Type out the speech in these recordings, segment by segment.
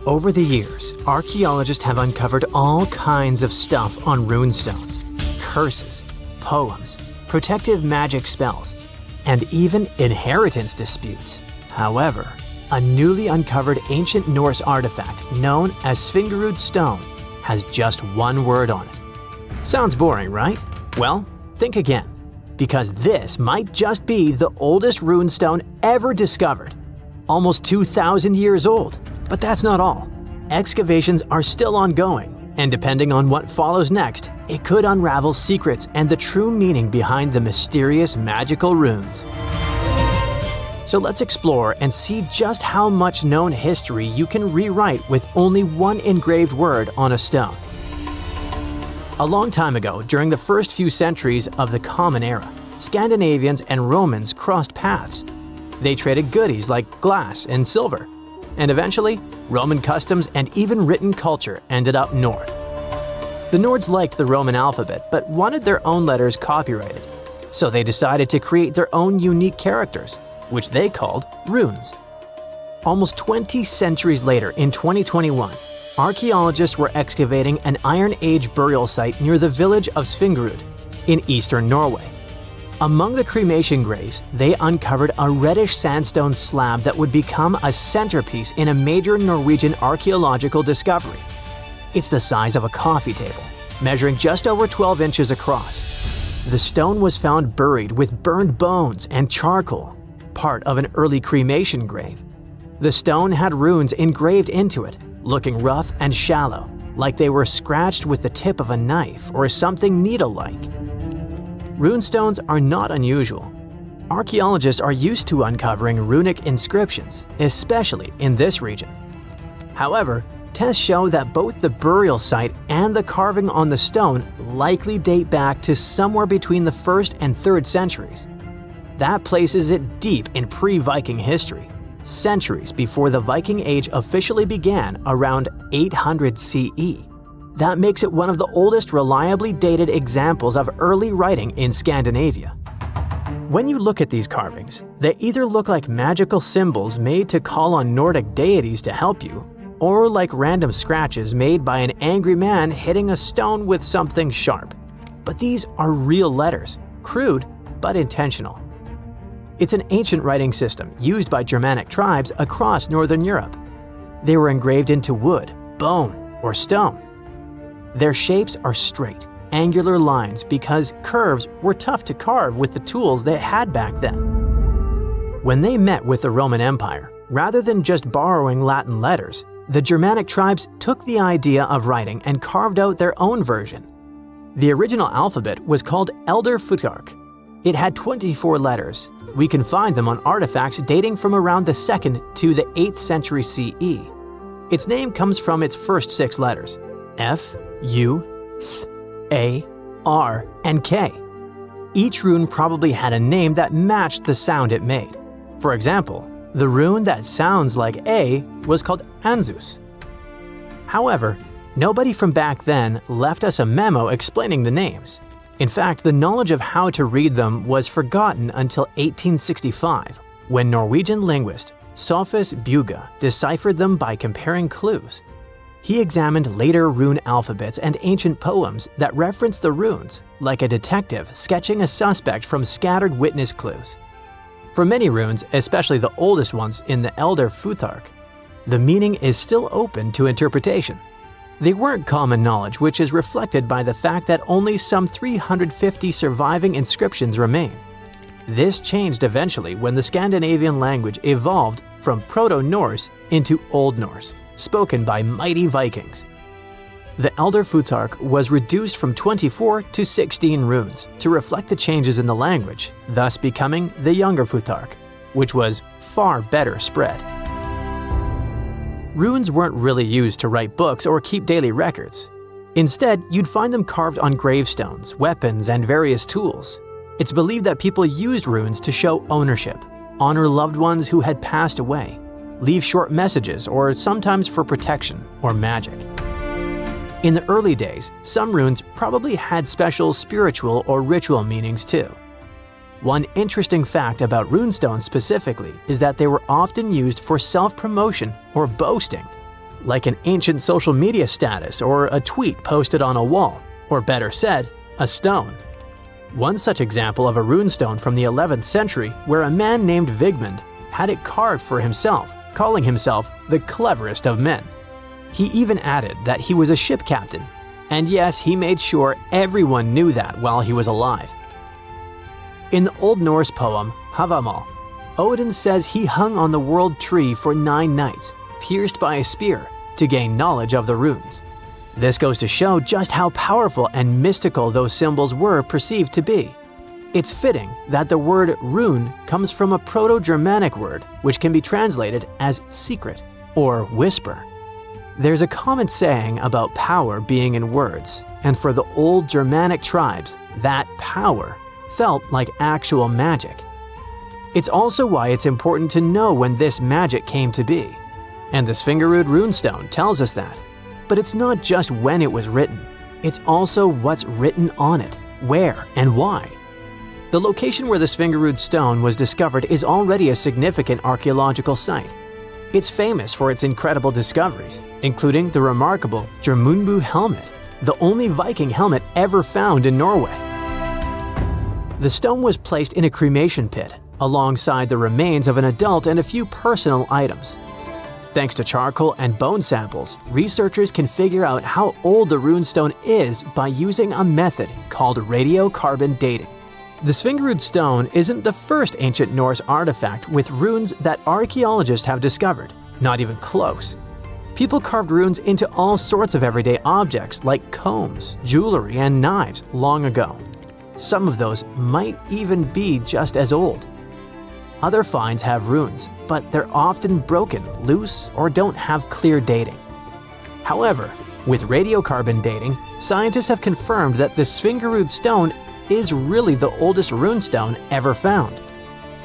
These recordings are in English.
Over the years, archaeologists have uncovered all kinds of stuff on runestones: curses, poems, protective magic spells, and even inheritance disputes. However, a newly uncovered ancient Norse artifact known as Svingerud Stone has just one word on it. Sounds boring, right? Well, think again, because this might just be the oldest runestone ever discovered, almost 2,000 years old. But that's not all. Excavations are still ongoing, and depending on what follows next, it could unravel secrets and the true meaning behind the mysterious magical runes. So let's explore and see just how much known history you can rewrite with only one engraved word on a stone. A long time ago, during the first few centuries of the Common Era, Scandinavians and Romans crossed paths. They traded goodies like glass and silver. And eventually, Roman customs and even written culture ended up north. The Nords liked the Roman alphabet but wanted their own letters copyrighted, so they decided to create their own unique characters, which they called runes. Almost 20 centuries later, in 2021, archaeologists were excavating an Iron Age burial site near the village of Svingerud in eastern Norway. Among the cremation graves, they uncovered a reddish sandstone slab that would become a centerpiece in a major Norwegian archaeological discovery. It's the size of a coffee table, measuring just over 12 inches across. The stone was found buried with burned bones and charcoal, part of an early cremation grave. The stone had runes engraved into it, looking rough and shallow, like they were scratched with the tip of a knife or something needle-like. Runestones are not unusual. Archaeologists are used to uncovering runic inscriptions, especially in this region. However, tests show that both the burial site and the carving on the stone likely date back to somewhere between the 1st and 3rd centuries. That places it deep in pre-Viking history, centuries before the Viking Age officially began around 800 CE. That makes it one of the oldest reliably dated examples of early writing in Scandinavia. When you look at these carvings, they either look like magical symbols made to call on Nordic deities to help you, or like random scratches made by an angry man hitting a stone with something sharp. But these are real letters, crude but intentional. It's an ancient writing system used by Germanic tribes across Northern Europe. They were engraved into wood, bone, or stone. Their shapes are straight, angular lines because curves were tough to carve with the tools they had back then. When they met with the Roman Empire, rather than just borrowing Latin letters, the Germanic tribes took the idea of writing and carved out their own version. The original alphabet was called Elder Futhark. It had 24 letters. We can find them on artifacts dating from around the 2nd to the 8th century CE. Its name comes from its first 6 letters: F, U, Th, A, R, and K. Each rune probably had a name that matched the sound it made. For example, the rune that sounds like A was called Anzus. However, nobody from back then left us a memo explaining the names. In fact, the knowledge of how to read them was forgotten until 1865, when Norwegian linguist Sophus Bugge deciphered them by comparing clues. He examined later rune alphabets and ancient poems that reference the runes, like a detective sketching a suspect from scattered witness clues. For many runes, especially the oldest ones in the Elder Futhark, the meaning is still open to interpretation. They weren't common knowledge, which is reflected by the fact that only some 350 surviving inscriptions remain. This changed eventually when the Scandinavian language evolved from Proto-Norse into Old Norse, spoken by mighty Vikings. The Elder Futhark was reduced from 24 to 16 runes to reflect the changes in the language, thus becoming the Younger Futhark, which was far better spread. Runes weren't really used to write books or keep daily records. Instead, you'd find them carved on gravestones, weapons, and various tools. It's believed that people used runes to show ownership, honor loved ones who had passed away, leave short messages, or sometimes for protection or magic. In the early days, some runes probably had special spiritual or ritual meanings too. One interesting fact about runestones specifically is that they were often used for self-promotion or boasting. like an ancient social media status or a tweet posted on a wall, or better said, a stone. One such example of a runestone from the 11th century where a man named Vigmund had it carved for himself, calling himself the cleverest of men. He even added that he was a ship captain, and yes, he made sure everyone knew that while he was alive. In the Old Norse poem Havamal, Odin says he hung on the world tree for 9 nights, pierced by a spear, to gain knowledge of the runes. This goes to show just how powerful and mystical those symbols were perceived to be. It's fitting that the word rune comes from a Proto-Germanic word which can be translated as secret or whisper. There's a common saying about power being in words, and for the old Germanic tribes, that power felt like actual magic. It's also why it's important to know when this magic came to be. And the Svingerud Runestone tells us that. But it's not just when it was written, it's also what's written on it, where and why. The location where the Svingerud Stone was discovered is already a significant archaeological site. It's famous for its incredible discoveries, including the remarkable Jormunbu helmet, the only Viking helmet ever found in Norway. The stone was placed in a cremation pit, alongside the remains of an adult and a few personal items. Thanks to charcoal and bone samples, researchers can figure out how old the runestone is by using a method called radiocarbon dating. The Svingerud Stone isn't the first ancient Norse artifact with runes that archaeologists have discovered, not even close. People carved runes into all sorts of everyday objects like combs, jewelry, and knives long ago. Some of those might even be just as old. Other finds have runes, but they're often broken, loose, or don't have clear dating. However, with radiocarbon dating, scientists have confirmed that the Svingerud Stone is really the oldest runestone ever found.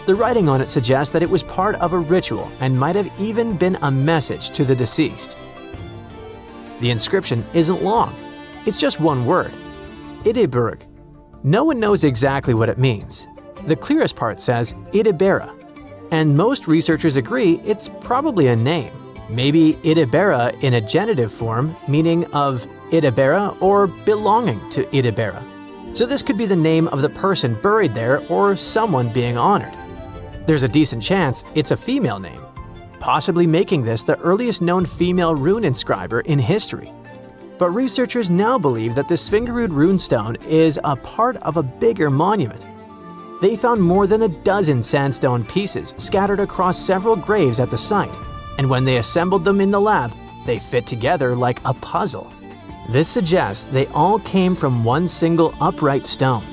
The writing on it suggests that it was part of a ritual and might have even been a message to the deceased. The inscription isn't long. It's just one word, Idiburg. No one knows exactly what it means. The clearest part says Idibera, and most researchers agree it's probably a name. Maybe Idibera in a genitive form, meaning of Idibera or belonging to Idibera. So this could be the name of the person buried there or someone being honored. There's a decent chance it's a female name, possibly making this the earliest known female rune inscriber in history. But researchers now believe that the Svingerud Runestone is a part of a bigger monument. They found more than a dozen sandstone pieces scattered across several graves at the site, and when they assembled them in the lab, they fit together like a puzzle. This suggests they all came from one single upright stone.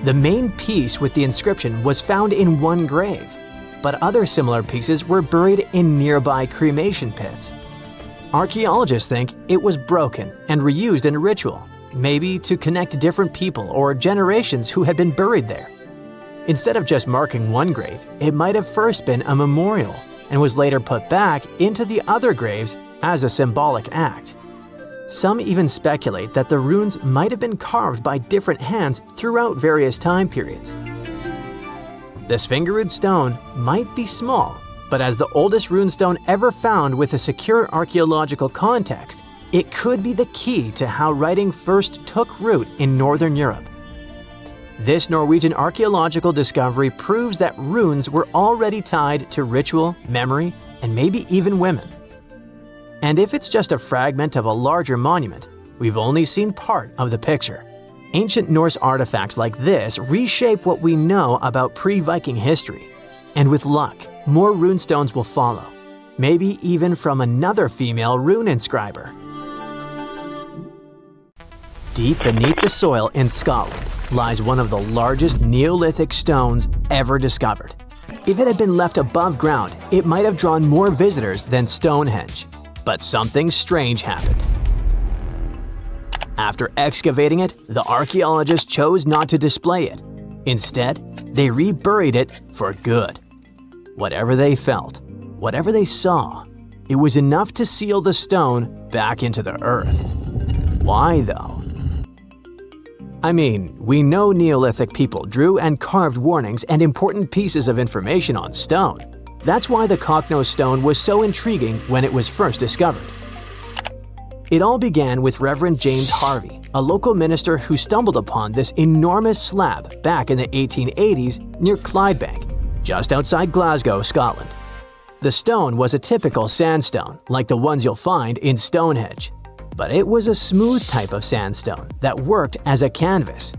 The main piece with the inscription was found in one grave, but other similar pieces were buried in nearby cremation pits. Archaeologists think it was broken and reused in a ritual, maybe to connect different people or generations who had been buried there. Instead of just marking one grave, it might have first been a memorial and was later put back into the other graves as a symbolic act. Some even speculate that the runes might have been carved by different hands throughout various time periods. The Svingerud Stone might be small, but as the oldest runestone ever found with a secure archaeological context, it could be the key to how writing first took root in Northern Europe. This Norwegian archaeological discovery proves that runes were already tied to ritual, memory, and maybe even women. And if it's just a fragment of a larger monument, we've only seen part of the picture. Ancient Norse artifacts like this reshape what we know about pre-Viking history. And with luck, more runestones will follow, maybe even from another female rune inscriber. Deep beneath the soil in Scotland lies one of the largest Neolithic stones ever discovered. If it had been left above ground, it might have drawn more visitors than Stonehenge. But something strange happened. After excavating it, the archaeologists chose not to display it. Instead, they reburied it for good. Whatever they felt, whatever they saw, it was enough to seal the stone back into the earth. Why though? I mean, we know Neolithic people drew and carved warnings and important pieces of information on stone. That's why the Cocknose stone was so intriguing when it was first discovered. It all began with Reverend James Harvey, a local minister who stumbled upon this enormous slab back in the 1880s near Clydebank, just outside Glasgow, Scotland. The stone was a typical sandstone, like the ones you'll find in Stonehenge, but it was a smooth type of sandstone that worked as a canvas.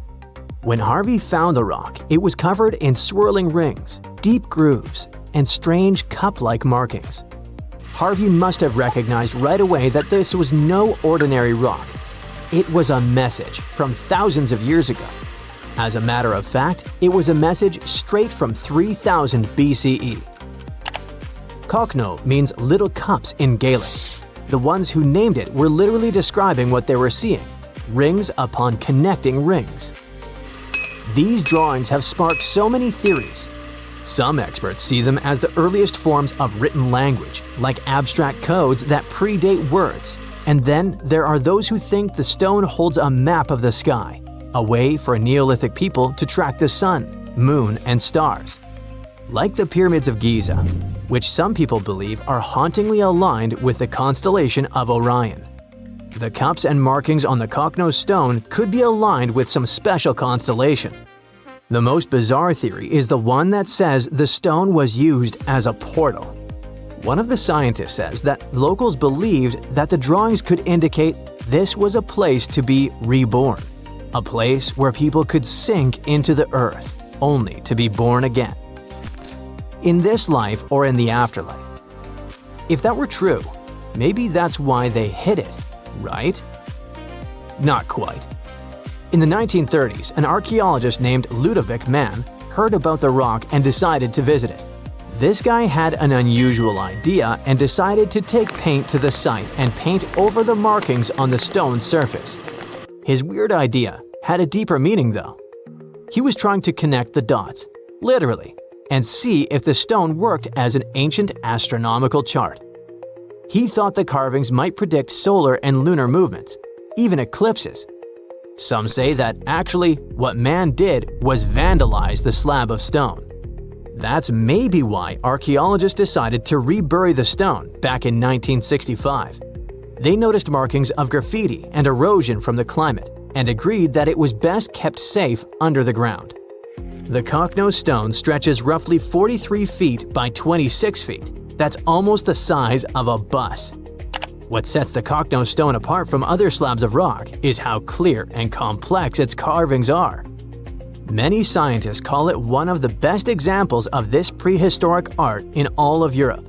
When Harvey found the rock, it was covered in swirling rings, deep grooves, and strange cup-like markings. Harvey must have recognized right away that this was no ordinary rock. It was a message from thousands of years ago. As a matter of fact, it was a message straight from 3000 BCE. Cockno means little cups in Gaelic. The ones who named it were literally describing what they were seeing, rings upon connecting rings. These drawings have sparked so many theories. Some experts see them as the earliest forms of written language, like abstract codes that predate words. And then there are those who think the stone holds a map of the sky, a way for Neolithic people to track the sun, moon, and stars. Like the pyramids of Giza, which some people believe are hauntingly aligned with the constellation of Orion. The cups and markings on the Cockno stone could be aligned with some special constellation. The most bizarre theory is the one that says the stone was used as a portal. One of the scientists says that locals believed that the drawings could indicate this was a place to be reborn, a place where people could sink into the earth, only to be born again. In this life or in the afterlife. If that were true, maybe that's why they hid it, right? Not quite. In the 1930s, an archaeologist named Ludovic Mann heard about the rock and decided to visit it. This guy had an unusual idea and decided to take paint to the site and paint over the markings on the stone's surface. His weird idea had a deeper meaning though. He was trying to connect the dots, literally, and see if the stone worked as an ancient astronomical chart. He thought the carvings might predict solar and lunar movements, even eclipses. Some say that actually what Mann did was vandalize the slab of stone. That's maybe why archaeologists decided to rebury the stone back in 1965. They noticed markings of graffiti and erosion from the climate and agreed that it was best kept safe under the ground. The Cockno stone stretches roughly 43 feet by 26 feet. That's almost the size of a bus. What sets the Cockno stone apart from other slabs of rock is how clear and complex its carvings are. Many scientists call it one of the best examples of this prehistoric art in all of Europe.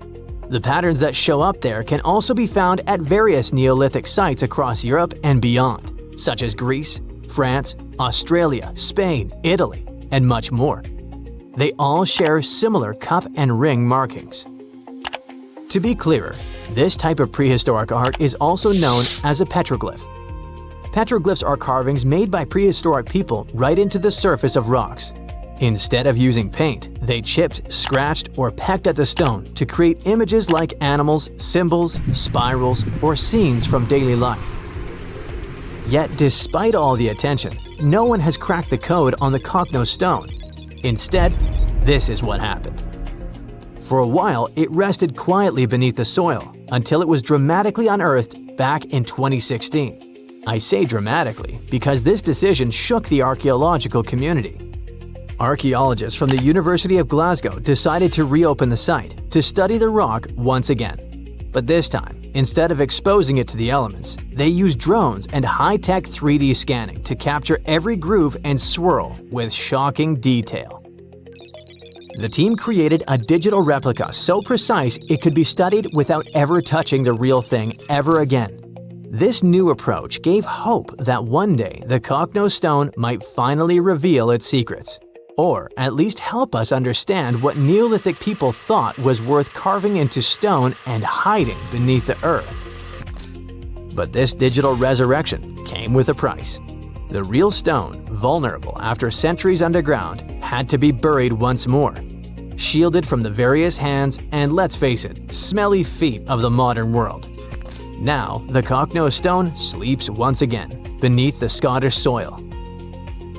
The patterns that show up there can also be found at various Neolithic sites across Europe and beyond, such as Greece, France, Australia, Spain, Italy, and much more. They all share similar cup and ring markings. To be clearer, this type of prehistoric art is also known as a petroglyph. Petroglyphs are carvings made by prehistoric people right into the surface of rocks. Instead of using paint, they chipped, scratched, or pecked at the stone to create images like animals, symbols, spirals, or scenes from daily life. Yet despite all the attention, no one has cracked the code on the Cockno stone. Instead, this is what happened. For a while, it rested quietly beneath the soil until it was dramatically unearthed back in 2016. I say dramatically because this decision shook the archaeological community. Archaeologists from the University of Glasgow decided to reopen the site to study the rock once again. But this time, instead of exposing it to the elements, they used drones and high-tech 3D scanning to capture every groove and swirl with shocking detail. The team created a digital replica so precise it could be studied without ever touching the real thing ever again. This new approach gave hope that one day the Cockno stone might finally reveal its secrets, or at least help us understand what Neolithic people thought was worth carving into stone and hiding beneath the earth. But this digital resurrection came with a price. The real stone, vulnerable after centuries underground, had to be buried once more, shielded from the various hands and, let's face it, smelly feet of the modern world. Now, the Cockno stone sleeps once again beneath the Scottish soil.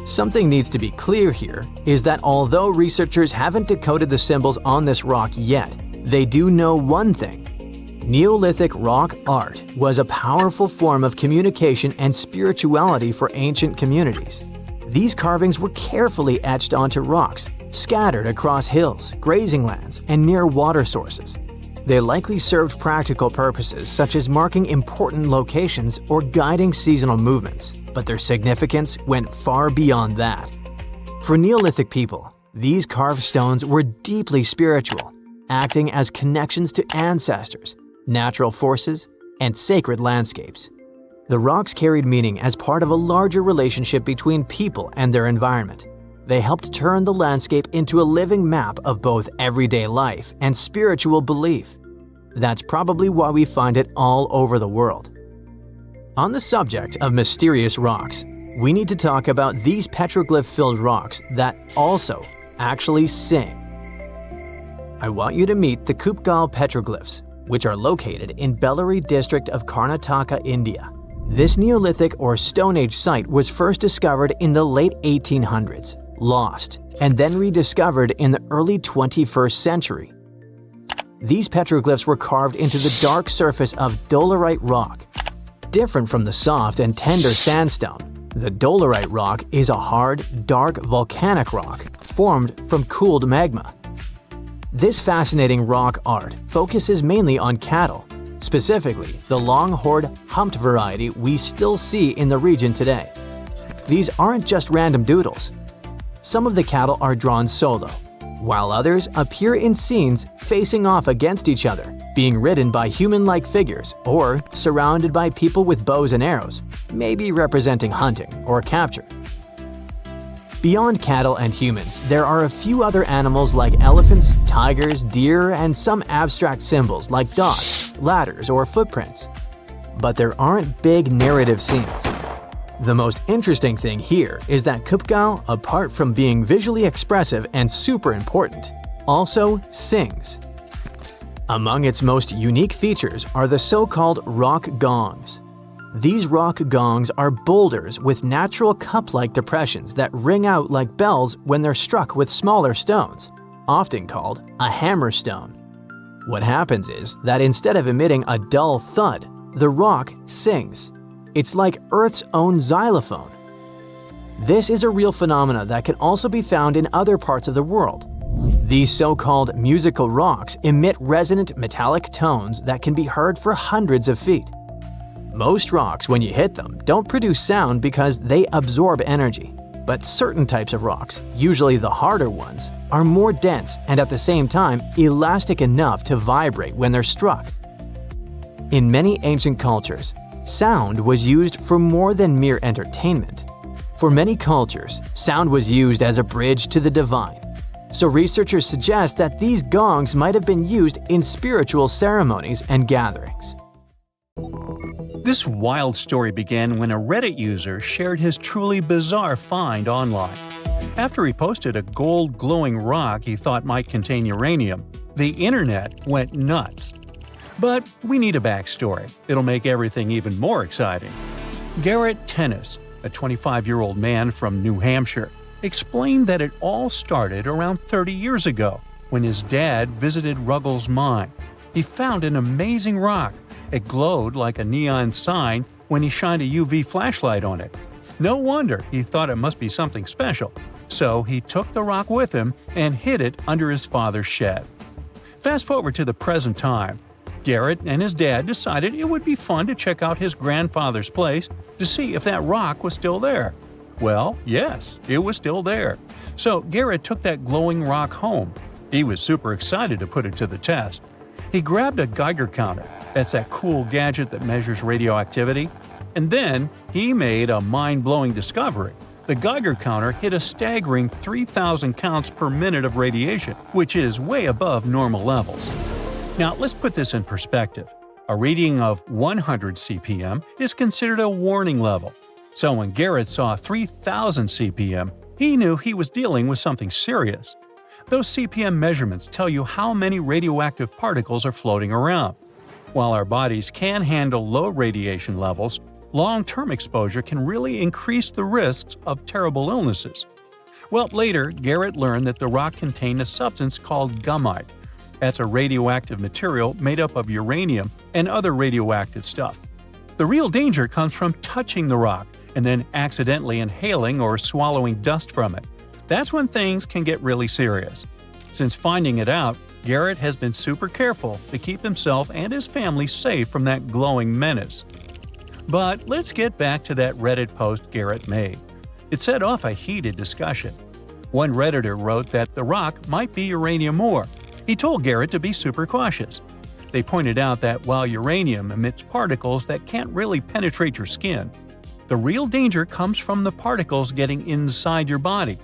Something needs to be clear here is that although researchers haven't decoded the symbols on this rock yet, they do know one thing. Neolithic rock art was a powerful form of communication and spirituality for ancient communities. These carvings were carefully etched onto rocks, scattered across hills, grazing lands, and near water sources. They likely served practical purposes such as marking important locations or guiding seasonal movements, but their significance went far beyond that. For Neolithic people, these carved stones were deeply spiritual, acting as connections to ancestors, natural forces, and sacred landscapes. The rocks carried meaning as part of a larger relationship between people and their environment. They helped turn the landscape into a living map of both everyday life and spiritual belief. That's probably why we find it all over the world. On the subject of mysterious rocks, we need to talk about these petroglyph-filled rocks that also actually sing. I want you to meet the Kupgal petroglyphs, which are located in Bellary district of Karnataka, India. This Neolithic or Stone Age site was first discovered in the late 1800s, lost, and then rediscovered in the early 21st century. These petroglyphs were carved into the dark surface of dolerite rock. Different from the soft and tender sandstone, the dolerite rock is a hard, dark volcanic rock formed from cooled magma. This fascinating rock art focuses mainly on cattle, specifically the long-horned humped variety we still see in the region today. These aren't just random doodles. Some of the cattle are drawn solo, while others appear in scenes facing off against each other, being ridden by human-like figures or surrounded by people with bows and arrows, maybe representing hunting or capture. Beyond cattle and humans, there are a few other animals like elephants, tigers, deer, and some abstract symbols like dots, ladders, or footprints. But there aren't big narrative scenes. The most interesting thing here is that Kupgal, apart from being visually expressive and super important, also sings. Among its most unique features are the so-called rock gongs. These rock gongs are boulders with natural cup-like depressions that ring out like bells when they're struck with smaller stones, often called a hammer stone. What happens is that instead of emitting a dull thud, the rock sings. It's like Earth's own xylophone. This is a real phenomena that can also be found in other parts of the world. These so-called musical rocks emit resonant metallic tones that can be heard for hundreds of feet. Most rocks, when you hit them, don't produce sound because they absorb energy. But certain types of rocks, usually the harder ones, are more dense and at the same time elastic enough to vibrate when they're struck. In many ancient cultures, sound was used for more than mere entertainment. For many cultures, sound was used as a bridge to the divine. So researchers suggest that these gongs might have been used in spiritual ceremonies and gatherings. This wild story began when a Reddit user shared his truly bizarre find online. After he posted a gold glowing rock he thought might contain uranium, the internet went nuts. But we need a backstory. It'll make everything even more exciting. Garrett Tennis, a 25-year-old man from New Hampshire, explained that it all started around 30 years ago when his dad visited Ruggles Mine. He found an amazing rock. It glowed like a neon sign when he shined a UV flashlight on it. No wonder he thought it must be something special. So he took the rock with him and hid it under his father's shed. Fast forward to the present time. Garrett and his dad decided it would be fun to check out his grandfather's place to see if that rock was still there. Well, yes, it was still there. So Garrett took that glowing rock home. He was super excited to put it to the test. He grabbed a Geiger counter, that's that cool gadget that measures radioactivity, and then he made a mind-blowing discovery. The Geiger counter hit a staggering 3,000 counts per minute of radiation, which is way above normal levels. Now, let's put this in perspective. A reading of 100 CPM is considered a warning level. So when Garrett saw 3,000 CPM, he knew he was dealing with something serious. Those CPM measurements tell you how many radioactive particles are floating around. While our bodies can handle low radiation levels, long-term exposure can really increase the risks of terrible illnesses. Well, later, Garrett learned that the rock contained a substance called gumite. That's a radioactive material made up of uranium and other radioactive stuff. The real danger comes from touching the rock and then accidentally inhaling or swallowing dust from it. That's when things can get really serious. Since finding it out, Garrett has been super careful to keep himself and his family safe from that glowing menace. But let's get back to that Reddit post Garrett made. It set off a heated discussion. One Redditor wrote that the rock might be uranium ore. He told Garrett to be super cautious. They pointed out that while uranium emits particles that can't really penetrate your skin, the real danger comes from the particles getting inside your body.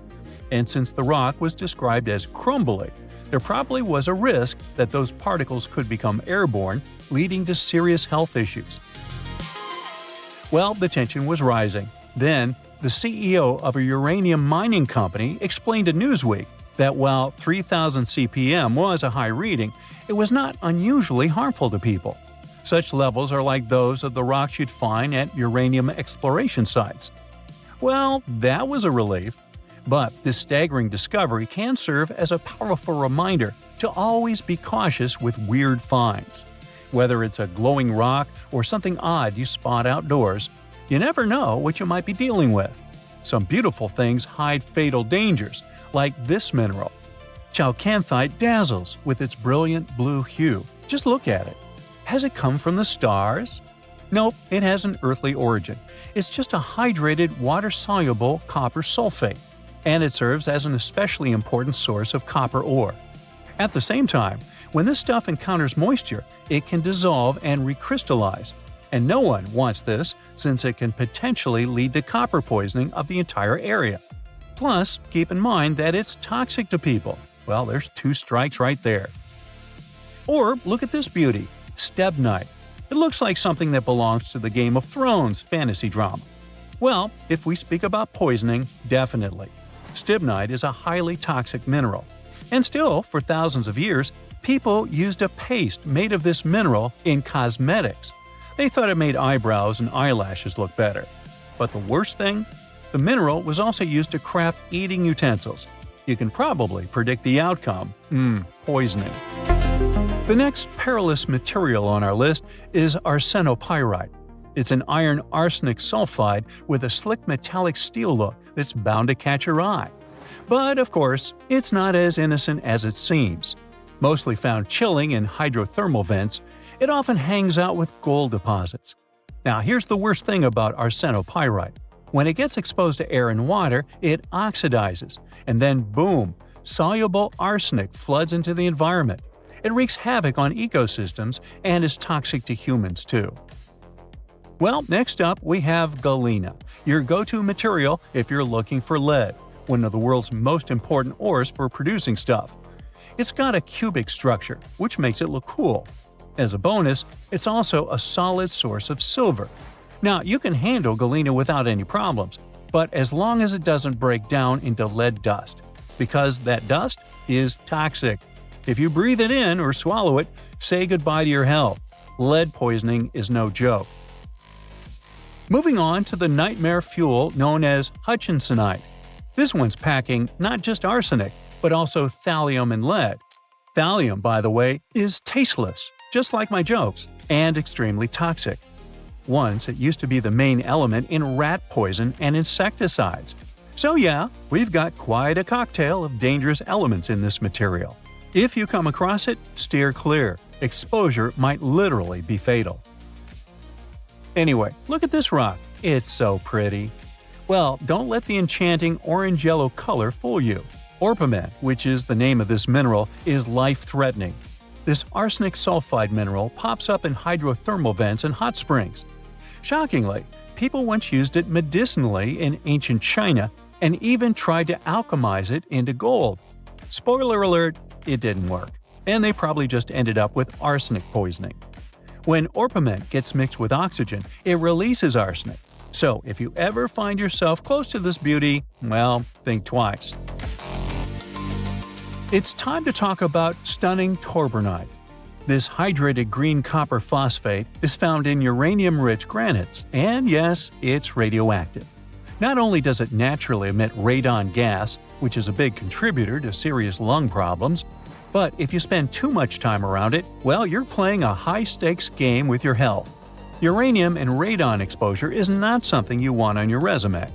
And since the rock was described as crumbly, there probably was a risk that those particles could become airborne, leading to serious health issues. Well, the tension was rising. Then, the CEO of a uranium mining company explained to Newsweek that while 3,000 CPM was a high reading, it was not unusually harmful to people. Such levels are like those of the rocks you'd find at uranium exploration sites. Well, that was a relief. But this staggering discovery can serve as a powerful reminder to always be cautious with weird finds. Whether it's a glowing rock or something odd you spot outdoors, you never know what you might be dealing with. Some beautiful things hide fatal dangers, like this mineral. Chalcanthite dazzles with its brilliant blue hue. Just look at it. Has it come from the stars? Nope, it has an earthly origin. It's just a hydrated, water-soluble copper sulfate, and it serves as an especially important source of copper ore. At the same time, when this stuff encounters moisture, it can dissolve and recrystallize. And no one wants this, since it can potentially lead to copper poisoning of the entire area. Plus, keep in mind that it's toxic to people. Well, there's 2 strikes right there. Or look at this beauty, stibnite. It looks like something that belongs to the Game of Thrones fantasy drama. Well, if we speak about poisoning, definitely. Stibnite is a highly toxic mineral. And still, for thousands of years, people used a paste made of this mineral in cosmetics. They thought it made eyebrows and eyelashes look better. But the worst thing? The mineral was also used to craft eating utensils. You can probably predict the outcome. Poisoning. The next perilous material on our list is arsenopyrite. It's an iron arsenic sulfide with a slick metallic steel look that's bound to catch your eye. But, of course, it's not as innocent as it seems. Mostly found chilling in hydrothermal vents, it often hangs out with gold deposits. Now, here's the worst thing about arsenopyrite. When it gets exposed to air and water, it oxidizes, and then boom, soluble arsenic floods into the environment. It wreaks havoc on ecosystems and is toxic to humans too. Well, next up we have galena, your go-to material if you're looking for lead, one of the world's most important ores for producing stuff. It's got a cubic structure, which makes it look cool. As a bonus, it's also a solid source of silver. Now, you can handle galena without any problems, but as long as it doesn't break down into lead dust, because that dust is toxic. If you breathe it in or swallow it, say goodbye to your health. Lead poisoning is no joke. Moving on to the nightmare fuel known as hutchinsonite. This one's packing not just arsenic, but also thallium and lead. Thallium, by the way, is tasteless, just like my jokes, and extremely toxic. Once, it used to be the main element in rat poison and insecticides. So yeah, we've got quite a cocktail of dangerous elements in this material. If you come across it, steer clear. Exposure might literally be fatal. Anyway, look at this rock. It's so pretty. Well, don't let the enchanting orange-yellow color fool you. Orpiment, which is the name of this mineral, is life-threatening. This arsenic sulfide mineral pops up in hydrothermal vents and hot springs. Shockingly, people once used it medicinally in ancient China and even tried to alchemize it into gold. Spoiler alert, it didn't work, and they probably just ended up with arsenic poisoning. When orpiment gets mixed with oxygen, it releases arsenic. So if you ever find yourself close to this beauty, well, think twice. It's time to talk about stunning torbernite. This hydrated green copper phosphate is found in uranium-rich granites, and yes, it's radioactive. Not only does it naturally emit radon gas, which is a big contributor to serious lung problems, But if you spend too much time around it, well, you're playing a high-stakes game with your health. Uranium and radon exposure is not something you want on your resume.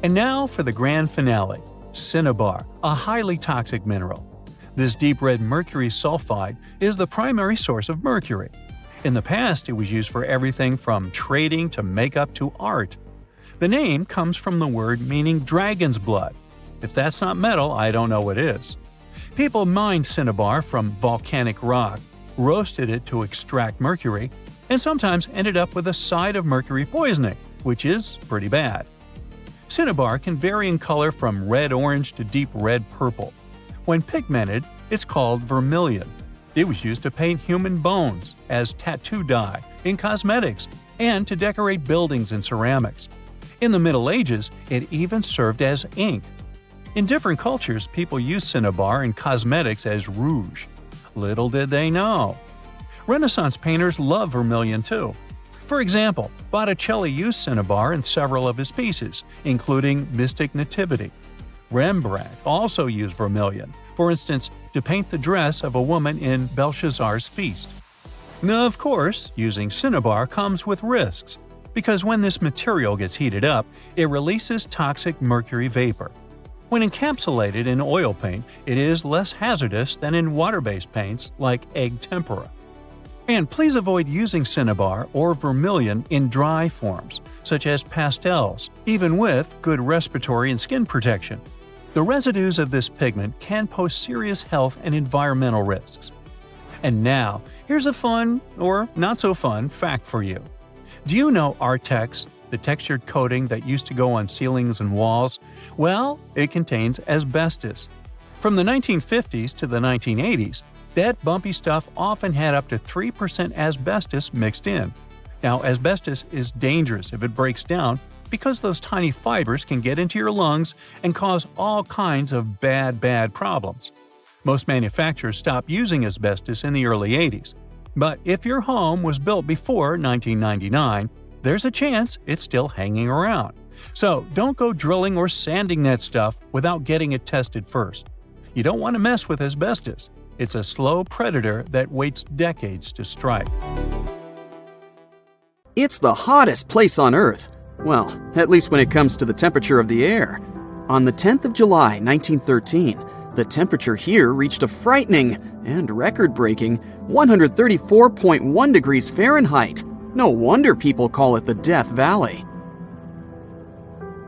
And now for the grand finale, cinnabar, a highly toxic mineral. This deep red mercury sulfide is the primary source of mercury. In the past, it was used for everything from trading to makeup to art. The name comes from the word meaning dragon's blood. If that's not metal, I don't know what is. People mined cinnabar from volcanic rock, roasted it to extract mercury, and sometimes ended up with a side of mercury poisoning, which is pretty bad. Cinnabar can vary in color from red-orange to deep red-purple. When pigmented, it's called vermilion. It was used to paint human bones, as tattoo dye, in cosmetics, and to decorate buildings and ceramics. In the Middle Ages, it even served as ink. In different cultures, people used cinnabar in cosmetics as rouge. Little did they know. Renaissance painters love vermilion too. For example, Botticelli used cinnabar in several of his pieces, including Mystic Nativity. Rembrandt also used vermilion, for instance, to paint the dress of a woman in Belshazzar's Feast. Now, of course, using cinnabar comes with risks, because when this material gets heated up, it releases toxic mercury vapor. When encapsulated in oil paint, it is less hazardous than in water-based paints like egg tempera. And please avoid using cinnabar or vermilion in dry forms, such as pastels, even with good respiratory and skin protection. The residues of this pigment can pose serious health and environmental risks. And now, here's a fun, or not-so-fun, fact for you. Do you know Artex, the textured coating that used to go on ceilings and walls? Well, it contains asbestos. From the 1950s to the 1980s, that bumpy stuff often had up to 3% asbestos mixed in. Now, asbestos is dangerous if it breaks down because those tiny fibers can get into your lungs and cause all kinds of bad problems. Most manufacturers stopped using asbestos in the early 80s. But if your home was built before 1999, there's a chance it's still hanging around. So don't go drilling or sanding that stuff without getting it tested first. You don't want to mess with asbestos. It's a slow predator that waits decades to strike. It's the hottest place on Earth. Well, at least when it comes to the temperature of the air. On the 10th of July, 1913, the temperature here reached a frightening and record-breaking 134.1 degrees Fahrenheit. No wonder people call it the Death Valley.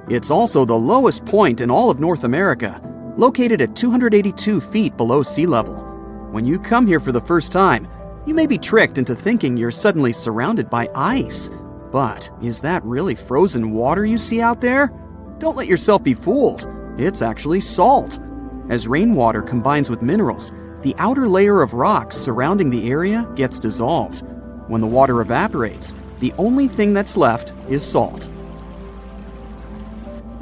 It's also the lowest point in all of North America, located at 282 feet below sea level. When you come here for the first time, you may be tricked into thinking you're suddenly surrounded by ice. But is that really frozen water you see out there? Don't let yourself be fooled. It's actually salt. As rainwater combines with minerals, the outer layer of rocks surrounding the area gets dissolved. When the water evaporates, the only thing that's left is salt.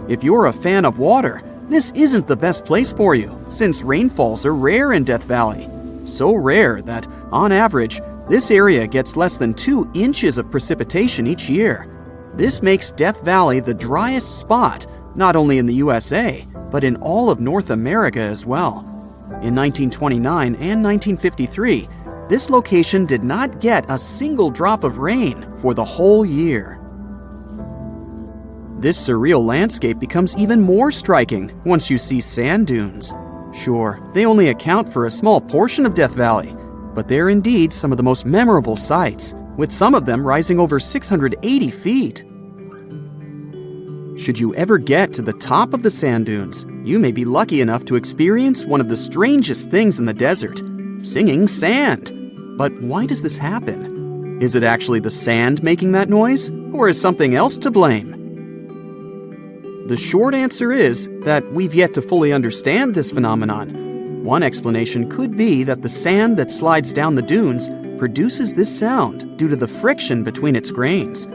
If you're a fan of water, this isn't the best place for you, since rainfalls are rare in Death Valley. So rare that, on average, this area gets less than 2 inches of precipitation each year. This makes Death Valley the driest spot, not only in the USA, but in all of North America as well. In 1929 and 1953, this location did not get a single drop of rain for the whole year. This surreal landscape becomes even more striking once you see sand dunes. Sure, they only account for a small portion of Death Valley, but they're indeed some of the most memorable sights, with some of them rising over 680 feet. Should you ever get to the top of the sand dunes, you may be lucky enough to experience one of the strangest things in the desert, singing sand. But why does this happen? Is it actually the sand making that noise, or is something else to blame? The short answer is that we've yet to fully understand this phenomenon. One explanation could be that the sand that slides down the dunes produces this sound due to the friction between its grains.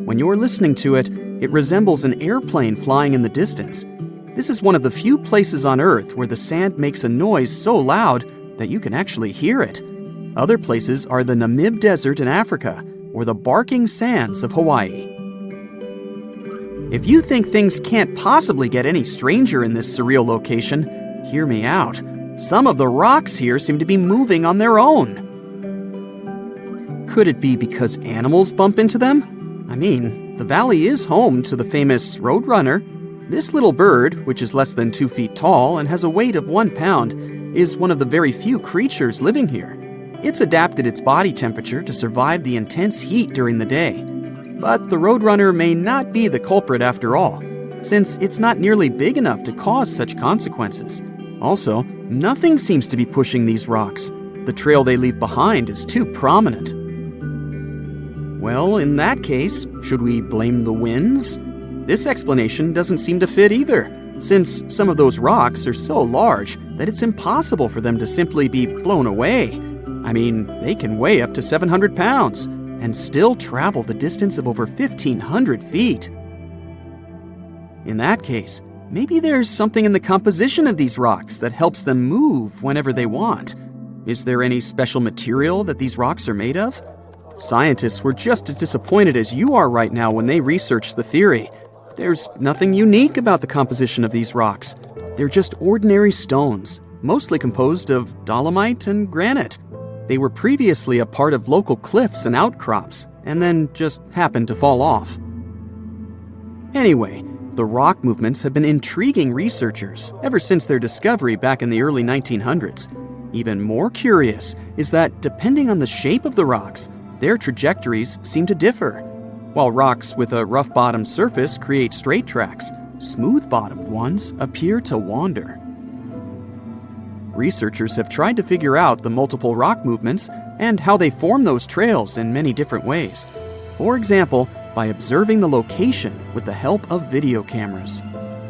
When you're listening to it, it resembles an airplane flying in the distance. This is one of the few places on Earth where the sand makes a noise so loud that you can actually hear it. Other places are the Namib Desert in Africa or the barking sands of Hawaii. If you think things can't possibly get any stranger in this surreal location, hear me out. Some of the rocks here seem to be moving on their own. Could it be because animals bump into them? I mean, the valley is home to the famous roadrunner. This little bird, which is less than 2 feet tall and has a weight of 1 pound, is one of the very few creatures living here. It's adapted its body temperature to survive the intense heat during the day. But the roadrunner may not be the culprit after all, since it's not nearly big enough to cause such consequences. Also, nothing seems to be pushing these rocks. The trail they leave behind is too prominent. Well, in that case, should we blame the winds? This explanation doesn't seem to fit either, since some of those rocks are so large that it's impossible for them to simply be blown away. I mean, they can weigh up to 700 pounds and still travel the distance of over 1,500 feet. In that case, maybe there's something in the composition of these rocks that helps them move whenever they want. Is there any special material that these rocks are made of? Scientists were just as disappointed as you are right now when they researched the theory. There's nothing unique about the composition of these rocks. They're just ordinary stones, mostly composed of dolomite and granite. They were previously a part of local cliffs and outcrops, and then just happened to fall off. Anyway, the rock movements have been intriguing researchers ever since their discovery back in the early 1900s. Even more curious is that, depending on the shape of the rocks, their trajectories seem to differ. While rocks with a rough-bottomed surface create straight tracks, smooth-bottomed ones appear to wander. Researchers have tried to figure out the multiple rock movements and how they form those trails in many different ways. For example, by observing the location with the help of video cameras.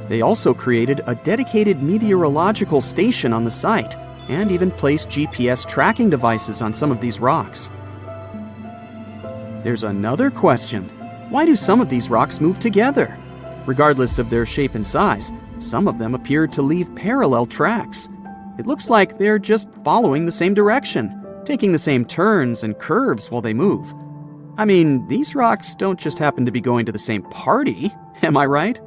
They also created a dedicated meteorological station on the site and even placed GPS tracking devices on some of these rocks. There's another question. Why do some of these rocks move together? Regardless of their shape and size, some of them appear to leave parallel tracks. It looks like they're just following the same direction, taking the same turns and curves while they move. I mean, these rocks don't just happen to be going to the same party, am I right?